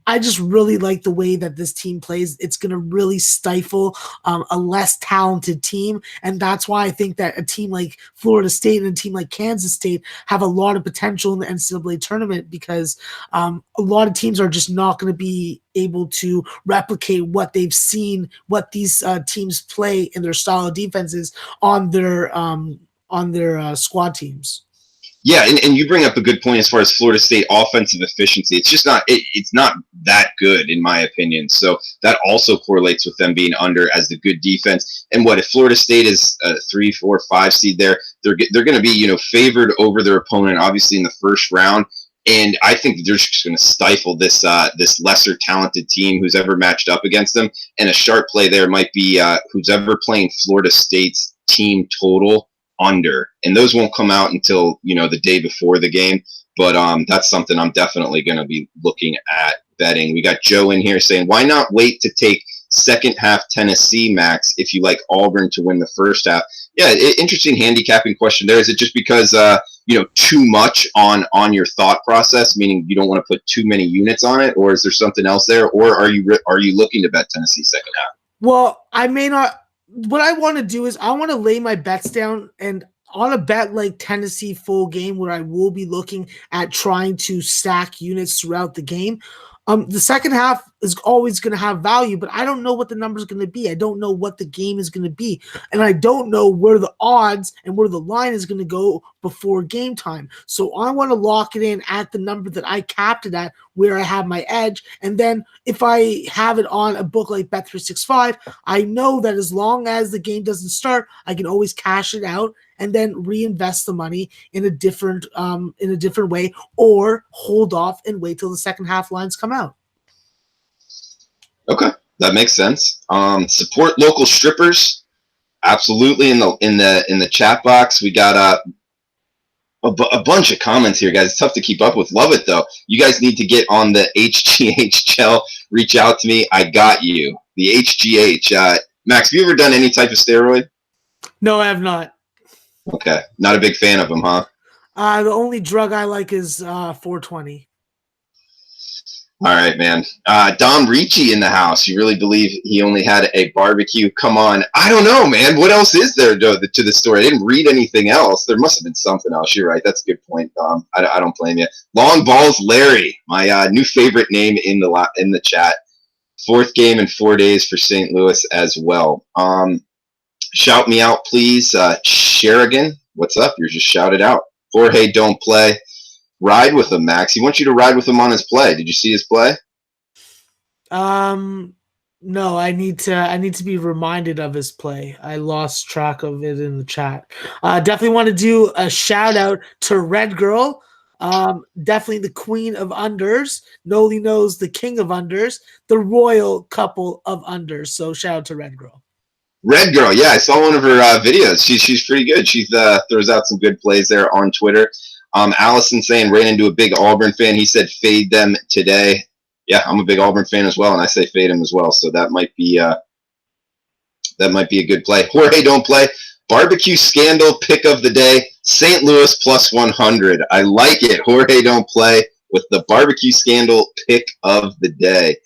I just really like the way that this team plays. It's going to really stifle a less talented team. And that's why I think that a team like Florida State and a team like Kansas State have a lot of potential in the NCAA tournament, because a lot of teams are just not going to be able to replicate what they've seen, what these teams play in their style of defenses on their squad teams. Yeah, and you bring up a good point as far as Florida State offensive efficiency. It's just not it's not that good in my opinion. So that also correlates with them being under as the good defense. And what if Florida State is a 3, 4, 5 seed there? They're going to be favored over their opponent obviously in the first round. And I think they're just going to stifle this this lesser talented team who's ever matched up against them. And a sharp play there might be who's ever playing Florida State's team total under, and those won't come out until the day before the game, but that's something I'm definitely going to be looking at betting. We got Joe in here saying, why not wait to take second half Tennessee, Max, if you like Auburn to win the first half? Yeah, interesting handicapping question there. Is it just because too much on your thought process, meaning you don't want to put too many units on it, or is there something else there, or are you looking to bet Tennessee second half? Well, I may not. What I want to do is I want to lay my bets down, and on a bet like Tennessee full game, where I will be looking at trying to stack units throughout the game. The second half is always going to have value, but I don't know what the number is going to be. I don't know what the game is going to be, and I don't know where the odds and where the line is going to go before game time. So I want to lock it in at the number that I capped it at, where I have my edge. And then if I have it on a book like Bet365, I know that as long as the game doesn't start, I can always cash it out and then reinvest the money in a different way, or hold off and wait till the second half lines come out. Okay, that makes sense. Support local strippers, absolutely. In the chat box, we got a bunch of comments here, guys. It's tough to keep up with. Love it though. You guys need to get on the HGH gel. Reach out to me. I got you. The HGH. Max, have you ever done any type of steroid? No, I have not. Okay, not a big fan of them, huh? The only drug I like is 420. All right, man. Dom Ricci in the house. You really believe he only had a barbecue? Come on. I don't know, man. What else is there to the story? I didn't read anything else. There must have been something else. You're right. That's a good point, Dom. I don't blame you. Long Balls Larry, my new favorite name in the chat. 4th game in 4 days for St. Louis as well. Shout me out, please. Sherigan, what's up? You're just shouted out. Jorge, don't play. Ride with him, Max. He wants you to ride with him on his play. Did you see his play? No, I need to be reminded of his play. I lost track of it in the chat. Definitely want to do a shout out to Red Girl. Definitely the queen of unders. Noli knows the king of unders, the royal couple of unders. So shout out to Red Girl. Red Girl, yeah, I saw one of her videos. She's pretty good. She throws out some good plays there on Twitter. Allison saying ran into a big Auburn fan. He said fade them today. Yeah, I'm a big Auburn fan as well, and I say fade him as well. So that might be a good play. Jorge, don't play. Barbecue scandal pick of the day. St. Louis plus 100. I like it. Jorge, don't play with the barbecue scandal pick of the day.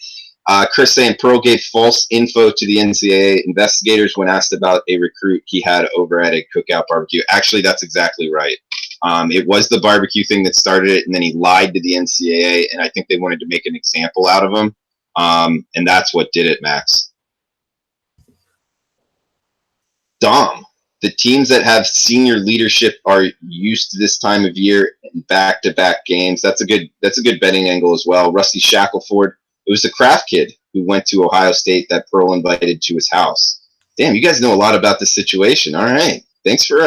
Chris saying Pearl gave false info to the NCAA investigators when asked about a recruit he had over at a cookout barbecue. Actually, that's exactly right. It was the barbecue thing that started it, and then he lied to the NCAA, and I think they wanted to make an example out of him, and that's what did it, Max. Dom, the teams that have senior leadership are used to this time of year and back-to-back games. That's a good betting angle as well. Rusty Shackelford. It was the Kraft kid who went to Ohio State that Pearl invited to his house. Damn, you guys know a lot about this situation. All right. Thanks for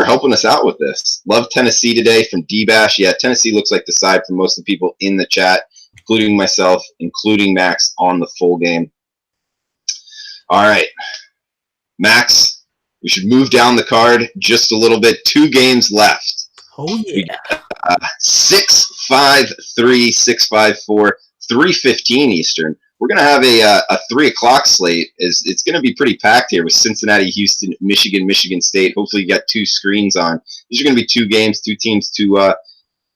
helping us out with this. Love Tennessee today from D-Bash. Yeah, Tennessee looks like the side for most of the people in the chat, including myself, including Max on the full game. All right. Max, we should move down the card just a little bit. 2 games left. Oh, yeah. 6-5-3, 6-5-4. 3:15 Eastern. We're going to have a 3 o'clock slate. It's going to be pretty packed here with Cincinnati, Houston, Michigan, Michigan State. Hopefully you got 2 screens on. These are going to be 2 games, 2 teams to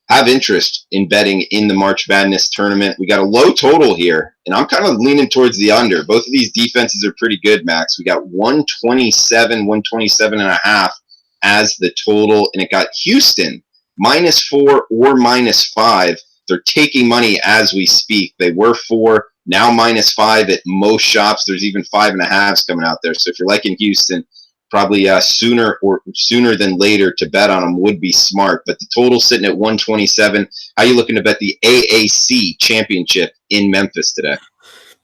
have interest in betting in the March Madness tournament. We got a low total here, and I'm kind of leaning towards the under. Both of these defenses are pretty good, Max. We got 127 and a half as the total, and it got Houston -4 or -5. They're taking money as we speak. They were 4, now -5 at most shops. There's even 5.5s coming out there. So if you're liking Houston, probably sooner than later to bet on them would be smart. But the total sitting at 127. How are you looking to bet the AAC championship in Memphis today?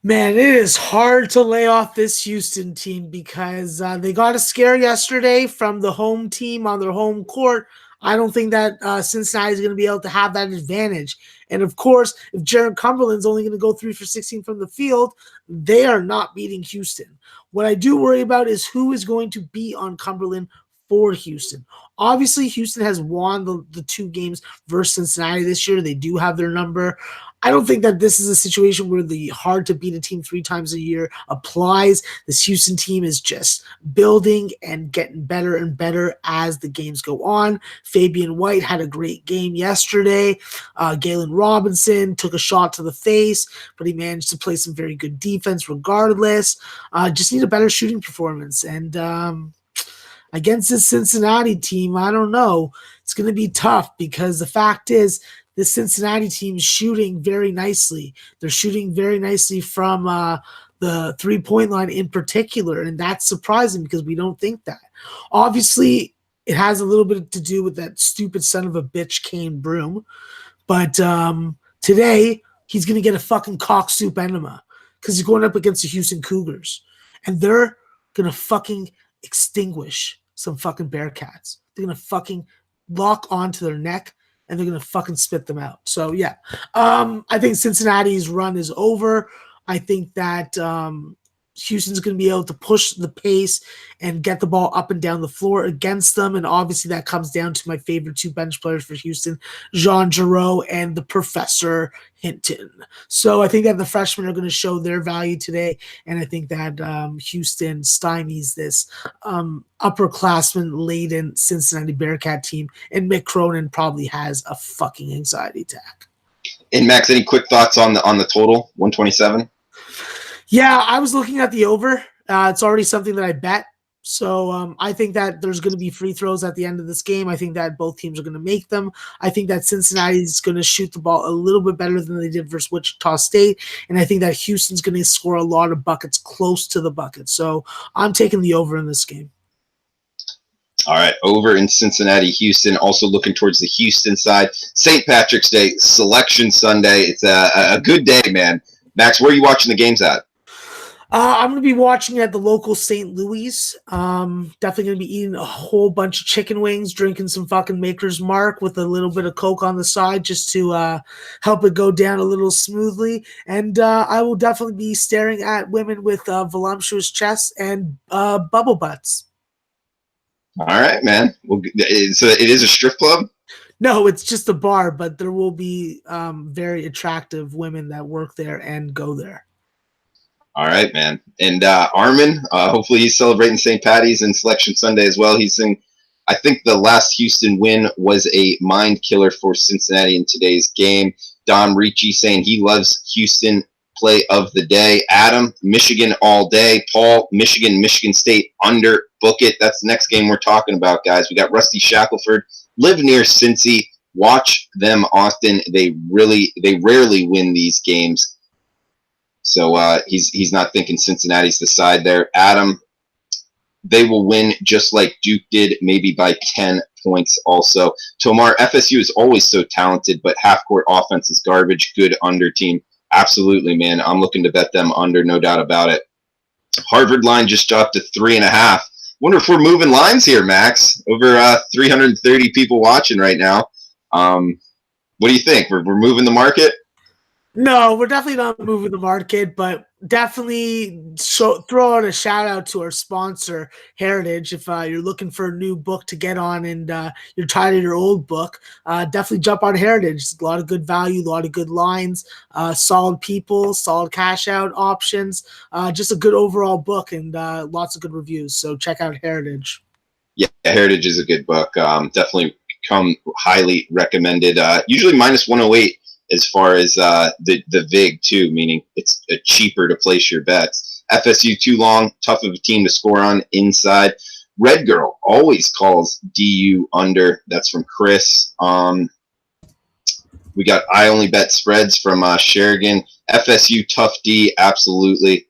Man, it is hard to lay off this Houston team because they got a scare yesterday from the home team on their home court. I don't think that Cincinnati is going to be able to have that advantage. And of course, if Jared Cumberland's only going to go 3 for 16 from the field, they are not beating Houston. What I do worry about is who is going to be on Cumberland for Houston. Obviously, Houston has won the 2 games versus Cincinnati this year. They do have their number. I don't think that this is a situation where the hard to beat a team 3 times a year applies. This Houston team is just building and getting better and better as the games go on. Fabian White had a great game yesterday. Galen Robinson took a shot to the face, but he managed to play some very good defense regardless. Just need a better shooting performance. And against this Cincinnati team, I don't know. It's going to be tough because the fact is, this Cincinnati team is shooting very nicely. They're shooting very nicely from the three-point line in particular, and that's surprising because we don't think that. Obviously, it has a little bit to do with that stupid son of a bitch, Kane Broom. But today, he's going to get a fucking cock soup enema because he's going up against the Houston Cougars. And they're going to fucking extinguish some fucking Bearcats. They're going to fucking lock onto their neck and they're going to fucking spit them out. So, yeah, I think Cincinnati's run is over. I think that Houston's going to be able to push the pace and get the ball up and down the floor against them. And obviously that comes down to my favorite 2 bench players for Houston, Jean Giroux and the Professor Hinton. So I think that the freshmen are going to show their value today. And I think that Houston stymies this upperclassman-laden Cincinnati Bearcat team. And Mick Cronin probably has a fucking anxiety attack. And Max, any quick thoughts on the total, 127? Yeah, I was looking at the over. It's already something that I bet. So I think that there's going to be free throws at the end of this game. I think that both teams are going to make them. I think that Cincinnati is going to shoot the ball a little bit better than they did versus Wichita State. And I think that Houston's going to score a lot of buckets close to the bucket. So I'm taking the over in this game. All right, over in Cincinnati, Houston, also looking towards the Houston side. St. Patrick's Day, Selection Sunday. It's a good day, man. Max, where are you watching the games at? I'm going to be watching at the local St. Louis. Definitely going to be eating a whole bunch of chicken wings, drinking some fucking Maker's Mark with a little bit of Coke on the side just to help it go down a little smoothly. And I will definitely be staring at women with voluptuous chests and bubble butts. All right, man. Well, so it is a strip club? No, it's just a bar, but there will be very attractive women that work there and go there. All right, man. And Armin, hopefully he's celebrating St. Patty's and Selection Sunday as well. He's saying, I think the last Houston win was a mind killer for Cincinnati in today's game. Don Ricci saying he loves Houston play of the day. Adam, Michigan all day. Paul, Michigan State under. Book it. That's the next game we're talking about, guys. We got Rusty Shackelford. Live near Cincy. Watch them often. They rarely win these games. So he's not thinking Cincinnati's the side there. Adam, they will win just like Duke did, maybe by 10 points also. Tomar, FSU is always so talented, but half-court offense is garbage. Good under team. Absolutely, man. I'm looking to bet them under, no doubt about it. Harvard line just dropped to 3.5. Wonder if we're moving lines here, Max. Over 330 people watching right now. What do you think? We're moving the market? No, we're definitely not moving the market, but definitely throw out a shout out to our sponsor, Heritage. If you're looking for a new book to get on and you're tired of your old book, definitely jump on Heritage. A lot of good value, a lot of good lines, solid people, solid cash out options, just a good overall book and lots of good reviews. So check out Heritage. Yeah, Heritage is a good book. Definitely come highly recommended. Usually minus 108 as far as the VIG too, meaning it's cheaper to place your bets. FSU too long, tough of a team to score on inside. Red Girl always calls DU under. That's from Chris. We got I only bet spreads from Sherigan. FSU tough D, absolutely.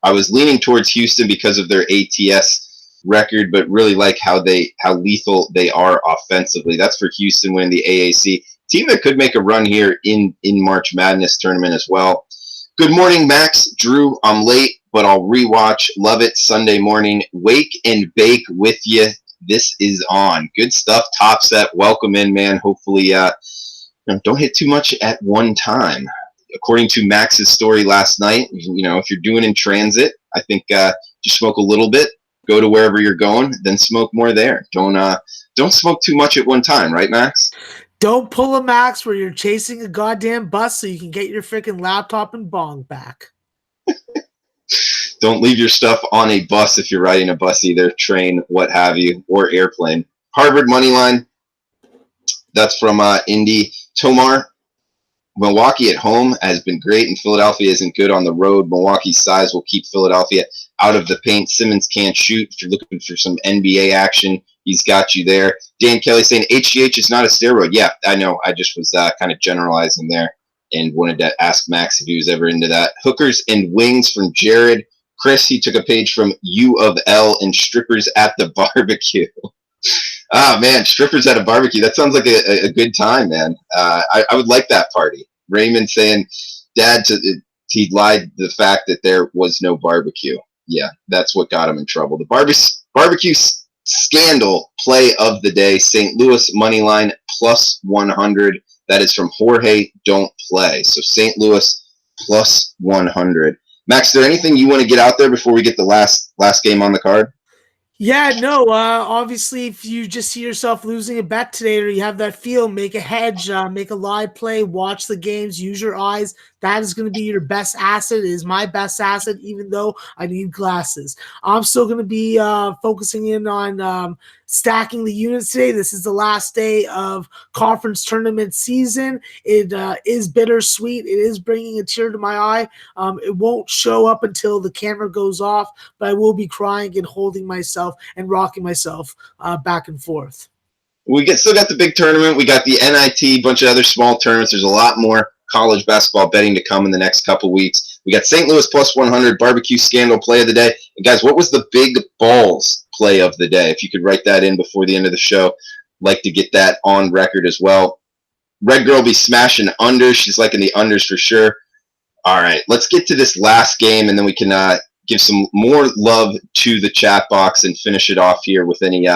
I was leaning towards Houston because of their ATS record, but really like how lethal they are offensively. That's for Houston winning the AAC. Team that could make a run here in March Madness tournament as well. Good morning, Max. Drew, I'm late, but I'll rewatch. Love it. Sunday morning. Wake and bake with you. This is on. Good stuff. Top set. Welcome in, man. Hopefully, don't hit too much at one time. According to Max's story last night, if you're doing in transit, I think just smoke a little bit, go to wherever you're going, then smoke more there. Don't smoke too much at one time, right, Max? Don't pull a Max where you're chasing a goddamn bus so you can get your freaking laptop and bong back. Don't leave your stuff on a bus if you're riding a bus either, train, what have you, or airplane. Harvard money line. That's from Indy. Tomar. Milwaukee at home has been great, and Philadelphia isn't good on the road. Milwaukee's size will keep Philadelphia out of the paint. Simmons can't shoot. If you're looking for some NBA action, he's got you there. Dan Kelly saying HGH is not a steroid. Yeah, I know. I just was kind of generalizing there and wanted to ask Max if he was ever into that. Hookers and wings from Jared. Chris, he took a page from U of L and strippers at the barbecue. Ah, man, strippers at a barbecue. That sounds like a good time, man. I would like that party. Raymond saying, Dad, he lied the fact that there was no barbecue. Yeah, that's what got him in trouble. The barbecue scandal play of the day, St. Louis money line plus 100. That is from Jorge Don't Play. So St. Louis plus 100. Max, is there anything you want to get out there before we get the last game on the card? Yeah, no, obviously, if you just see yourself losing a bet today or you have that feel, make a hedge, make a live play, watch the games, use your eyes. That is going to be your best asset. It is my best asset, even though I need glasses. I'm still going to be focusing in on stacking the units today. This is the last day of conference tournament season. It is bittersweet. It is bringing a tear to my eye. It won't show up until the camera goes off, but I will be crying and holding myself and rocking myself back and forth. We still got the big tournament. We got the NIT, a bunch of other small tournaments. There's a lot more college basketball betting to come in the next couple weeks. We got St. Louis plus 100, barbecue scandal play of the day. And guys, what was the big balls play of the day? If you could write that in before the end of the show, like to get that on record as well. Red Girl be smashing unders. She's liking the unders for sure. All right, let's get to this last game, and then we can give some more love to the chat box and finish it off here with any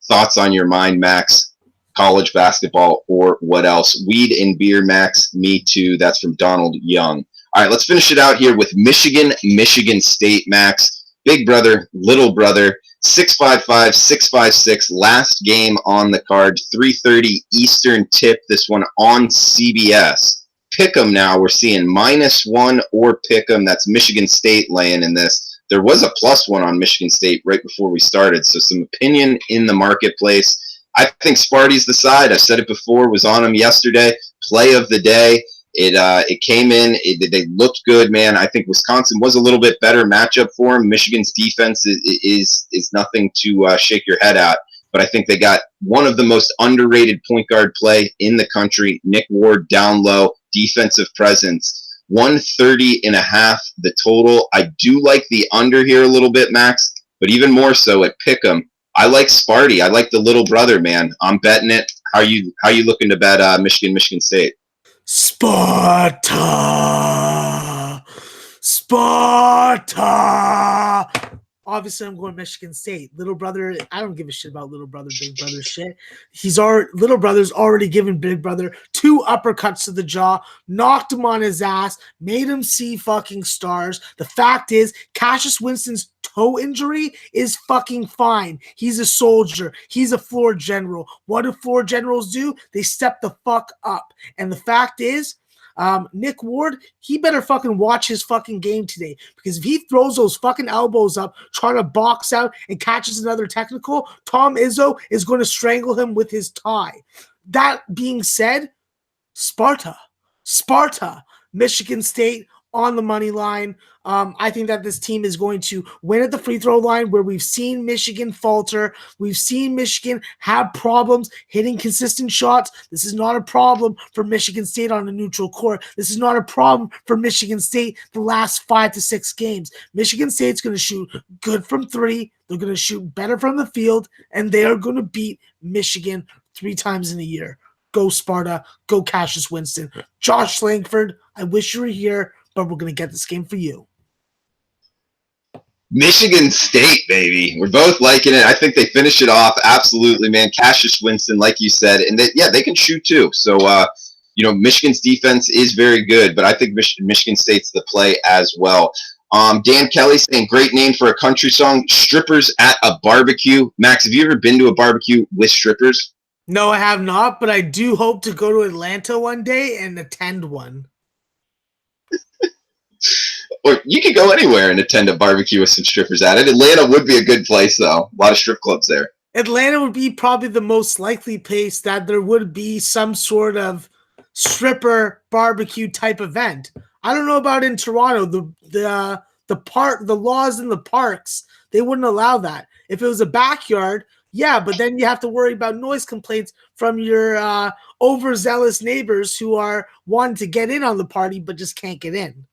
thoughts on your mind, Max, college basketball, or what else. Weed and beer, Max, me too. That's from Donald Young. All right, let's finish it out here with Michigan State, Max. Big brother, little brother, 655, 656, last game on the card, 3:30 Eastern tip, this one on CBS. Pick'em now, we're seeing -1 or pick'em. That's Michigan State laying in this. There was a +1 on Michigan State right before we started, so some opinion in the marketplace. I think Sparty's the side. I said it before, was on them yesterday. Play of the day. It came in. They looked good, man. I think Wisconsin was a little bit better matchup for them. Michigan's defense is nothing to shake your head at. But I think they got one of the most underrated point guard play in the country. Nick Ward down low, defensive presence. 130.5 the total. I do like the under here a little bit, Max, but even more so at Pick'em. I like Sparty. I like the little brother, man. I'm betting it. How you looking to bet Michigan State? Sparta! Sparta! Obviously, I'm going Michigan State. Little brother, I don't give a shit about little brother, big brother shit. Little brother's already given big brother 2 uppercuts to the jaw, knocked him on his ass, made him see fucking stars. The fact is, Cassius Winston's toe injury is fucking fine. He's a soldier. He's a floor general. What do floor generals do? They step the fuck up. And the fact is, Nick Ward, he better fucking watch his fucking game today, because if he throws those fucking elbows up trying to box out and catches another technical, Tom Izzo is going to strangle him with his tie. That being said, Sparta, Michigan State on the money line. I think that this team is going to win at the free throw line, where we've seen Michigan falter. We've seen Michigan have problems hitting consistent shots. This is not a problem for Michigan State on a neutral court. This is not a problem for Michigan State the last 5 to 6 games. Michigan State's going to shoot good from three. They're going to shoot better from the field, and they are going to beat Michigan 3 times in a year. Go Sparta. Go Cassius Winston. Josh Langford, I wish you were here, but we're going to get this game for you. Michigan State, baby. We're both liking it. I think they finish it off. Absolutely, man. Cassius Winston, like you said. And they can shoot too. So, Michigan's defense is very good, but I think Michigan State's the play as well. Dan Kelly saying, great name for a country song, Strippers at a Barbecue. Max, have you ever been to a barbecue with strippers? No, I have not, but I do hope to go to Atlanta one day and attend one. Or you could go anywhere and attend a barbecue with some strippers at it. Atlanta would be a good place, though. A lot of strip clubs there. Atlanta would be probably the most likely place that there would be some sort of stripper barbecue type event. I don't know about in Toronto. The laws in the parks, they wouldn't allow that. If it was a backyard, yeah, but then you have to worry about noise complaints from your overzealous neighbors who are wanting to get in on the party but just can't get in.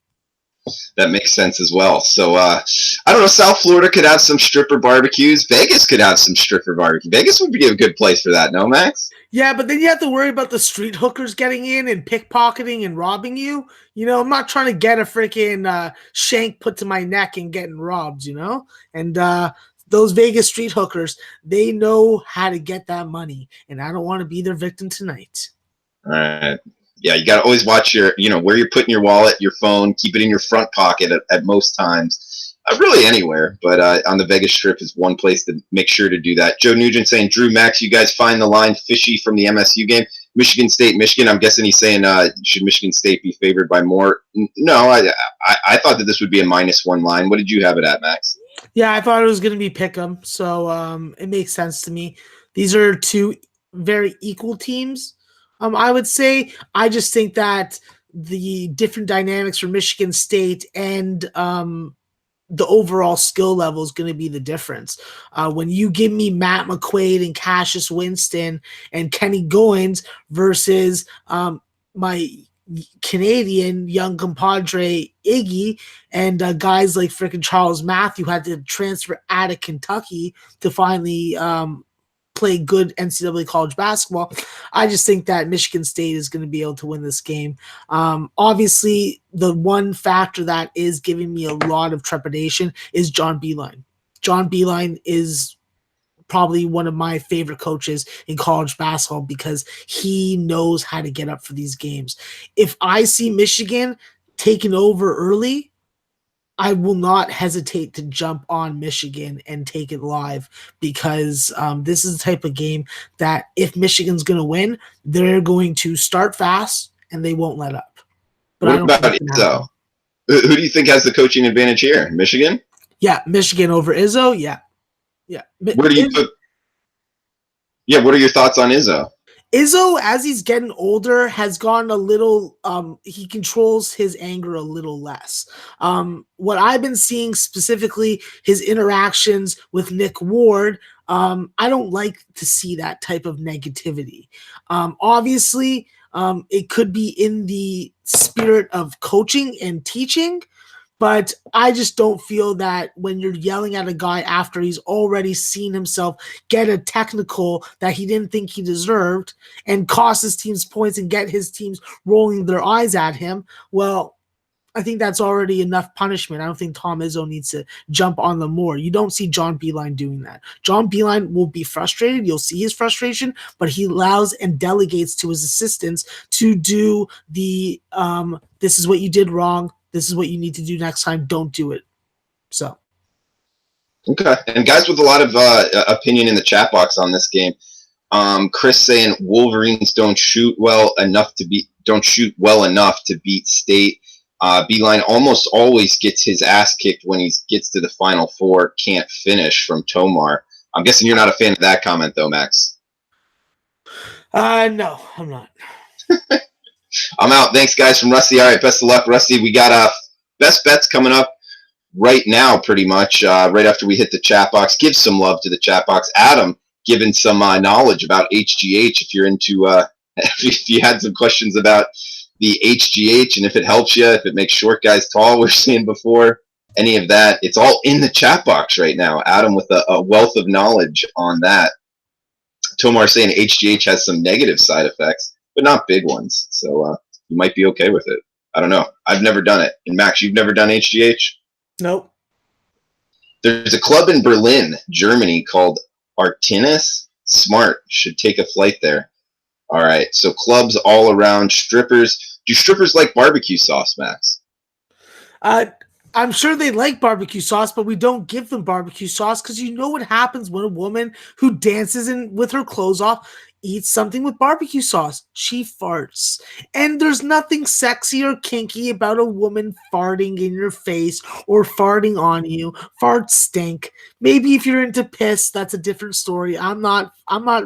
That makes sense as well. So, I don't know, South Florida could have some stripper barbecues. Vegas could have some stripper barbecue. Vegas would be a good place for that, no, Max? Yeah, but then you have to worry about the street hookers getting in and pickpocketing and robbing you. I'm not trying to get a freaking shank put to my neck and getting robbed, And those Vegas street hookers, they know how to get that money, and I don't want to be their victim tonight. All right. Yeah, you got to always watch where you're putting your wallet, your phone, keep it in your front pocket at most times. Really anywhere, but on the Vegas Strip is one place to make sure to do that. Joe Nugent saying, Drew, Max, you guys find the line fishy from the MSU game. Michigan State, Michigan. I'm guessing he's saying, should Michigan State be favored by more? No, I thought that this would be a -1 line. What did you have it at, Max? Yeah, I thought it was going to be pick'em, so it makes sense to me. These are two very equal teams. I would say I just think that the different dynamics for Michigan State and the overall skill level is going to be the difference. When you give me Matt McQuaid and Cassius Winston and Kenny Goins versus my Canadian young compadre Iggy and guys like freaking Charles Matthew had to transfer out of Kentucky to finally play good NCAA college basketball. I just think that Michigan State is going to be able to win this game. Obviously, the one factor that is giving me a lot of trepidation is John Beilein. John Beilein is probably one of my favorite coaches in college basketball because he knows how to get up for these games. If I see Michigan taking over early, I will not hesitate to jump on Michigan and take it live because this is the type of game that if Michigan's going to win, they're going to start fast and they won't let up. But what about Izzo? Who do you think has the coaching advantage here? Michigan? Yeah, Michigan over Izzo. Yeah. Where do you put? Yeah, what are your thoughts on Izzo? Izzo, as he's getting older, has gone a little, he controls his anger a little less. What I've been seeing specifically, his interactions with Nick Ward, I don't like to see that type of negativity. Obviously, it could be in the spirit of coaching and teaching, but I just don't feel that when you're yelling at a guy after he's already seen himself get a technical that he didn't think he deserved and cost his team's points and get his teams rolling their eyes at him, well, I think that's already enough punishment. I don't think Tom Izzo needs to jump on them more. You don't see John Beilein doing that. John Beilein will be frustrated. You'll see his frustration, but he allows and delegates to his assistants to do the this is what you did wrong. This is what you need to do next time. Don't do it. So. Okay. And guys with a lot of opinion in the chat box on this game. Chris saying Wolverines don't shoot well enough to beat don't shoot well enough to beat State. Beeline almost always gets his ass kicked when he gets to the Final Four, can't finish from Tomar. I'm guessing you're not a fan of that comment, though, Max. No, I'm not. I'm out. Thanks, guys, from Rusty. All right, best of luck, Rusty. We got best bets coming up right now, pretty much, right after we hit the chat box. Give some love to the chat box. Adam, giving some knowledge about HGH if you're into, if you had some questions about the HGH and if it helps you, if it makes short guys tall, we're seeing before, any of that. It's all in the chat box right now. Adam with a wealth of knowledge on that. Tomar saying HGH has some negative side effects, but not big ones. So you might be okay with it. I don't know. I've never done it. And Max, you've never done HGH? Nope. There's a club in Berlin, Germany called Artinus. Smart. Should take a flight there. All right. So clubs all around. Strippers. Do strippers like barbecue sauce, Max? I'm sure they like barbecue sauce, but we don't give them barbecue sauce because you know what happens when a woman who dances in with her clothes off eats something with barbecue sauce. She farts. And there's nothing sexy or kinky about a woman farting in your face or farting on you. Farts stink. Maybe if you're into piss, that's a different story. I'm not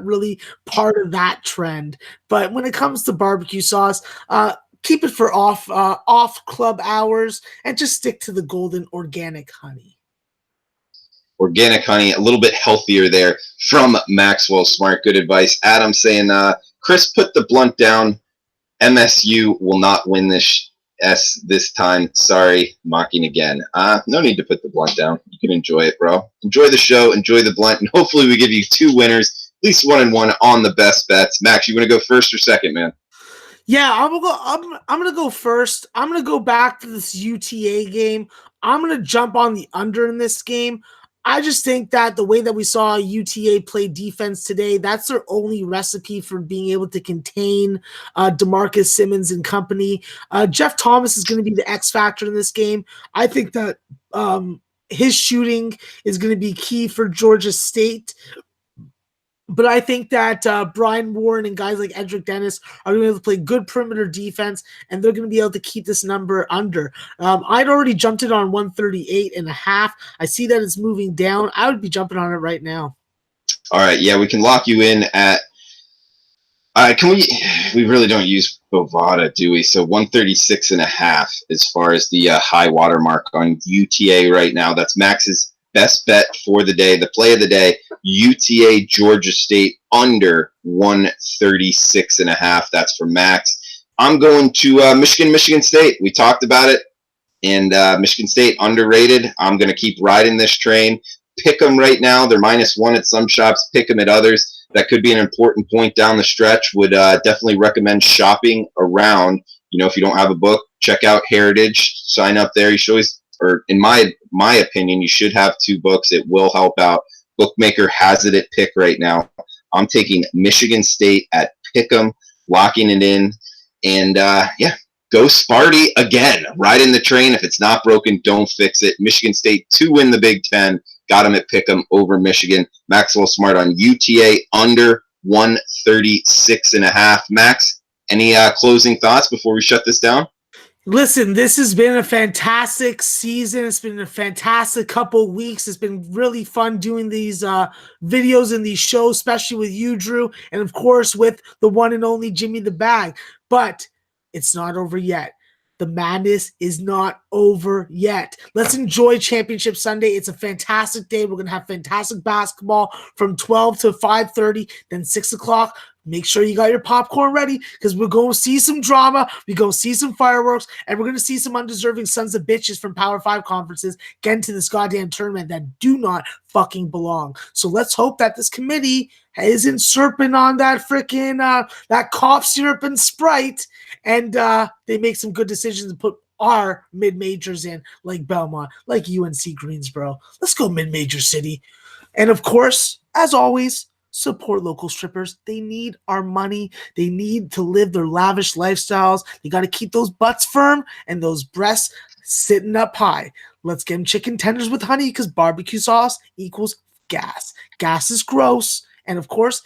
really part of that trend. But when it comes to barbecue sauce, keep it for off club hours and just stick to the golden organic honey. Organic honey, a little bit healthier there from Maxwell Smart. Good advice. Adam saying, Chris, put the blunt down. MSU will not win this time. Sorry, mocking again. No need to put the blunt down. You can enjoy it, bro. Enjoy the show. Enjoy the blunt. And hopefully we give you 2 winners, at least 1 and 1 on the best bets. Max, you want to go first or second, man? Yeah, I'm gonna go first. I'm gonna go back to this UTA game. I'm gonna jump on the under in this game. I just think that the way that we saw UTA play defense today, that's their only recipe for being able to contain DeMarcus Simmons and company. Jeff Thomas is going to be the X factor in this game. I think that his shooting is going to be key for Georgia State. But I think that Brian Warren and guys like Edric Dennis are going to be able to play good perimeter defense, and they're going to be able to keep this number under. I'd already jumped it on 138.5. I see that it's moving down. I would be jumping on it right now. All right, yeah, we can lock you in at. We really don't use Bovada, do we? So 136.5 as far as the high water mark on UTA right now. That's Max's best bet for the day, the play of the day. UTA Georgia State under 136.5. That's for Max. I'm going to Michigan State. We talked about it, and Michigan State underrated. I'm going to keep riding this train. Pick them right now. They're -1 at some shops. Pick them at others. That could be an important point down the stretch. Would definitely recommend shopping around. You know, if you don't have a book, check out Heritage. Sign up there. You should always, or in my opinion, you should have 2 books. It will help out. Bookmaker has it at pick right now. I'm taking Michigan State at pick'em, locking it in, and yeah, go Sparty again. Ride in the train. If it's not broken, don't fix it. Michigan State to win the Big Ten. Got them at pick'em over Michigan. Maxwell Smart on UTA under 136.5. Max, any closing thoughts before we shut this down? Listen, this has been a fantastic season. It's been a fantastic couple of weeks. It's been really fun doing these videos and these shows, especially with you, Drew, and of course with the one and only Jimmy the Bag. But it's not over yet. The madness is not over yet. Let's enjoy Championship Sunday. It's a fantastic day. We're going to have fantastic basketball from 12 to 5:30, then 6 o'clock. Make sure you got your popcorn ready because we're going to see some drama. We're going to see some fireworks, and we're going to see some undeserving sons of bitches from Power 5 conferences get into this goddamn tournament that do not fucking belong. So let's hope that this committee isn't serping on that freaking that cough syrup and Sprite, and they make some good decisions and put our mid-majors in, like Belmont, like UNC Greensboro. Let's go mid-major city. And of course, as always, support local strippers. They need our money. They need to live their lavish lifestyles. They got to keep those butts firm and those breasts sitting up high. Let's get them chicken tenders with honey because barbecue sauce equals gas. Gas is gross. And of course,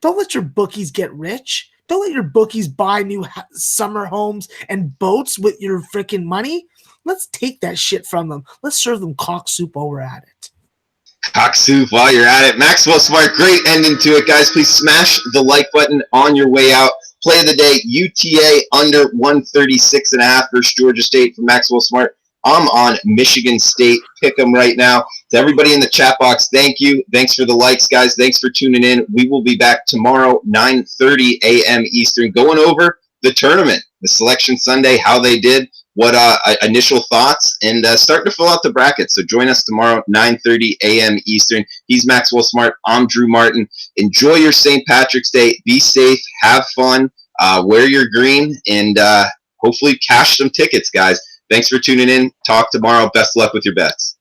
don't let your bookies get rich Don't let your bookies buy new summer homes and boats with your freaking money. Let's take that shit from them. Let's serve them cock soup while we're at it. Cock soup while you're at it. Maxwell Smart, great ending to it, guys. Please smash the like button on your way out. Play of the day, UTA under 136.5 versus Georgia State from Maxwell Smart. I'm on Michigan State. Pick them right now. To everybody in the chat box, thank you. Thanks for the likes, guys. Thanks for tuning in. We will be back tomorrow, 9:30 a.m. Eastern, going over the tournament, the Selection Sunday, how they did, what initial thoughts, and starting to fill out the bracket. So join us tomorrow, 9:30 a.m. Eastern. He's Maxwell Smart. I'm Drew Martin. Enjoy your St. Patrick's Day. Be safe. Have fun. Wear your green, and hopefully cash some tickets, guys. Thanks for tuning in. Talk tomorrow. Best luck with your bets.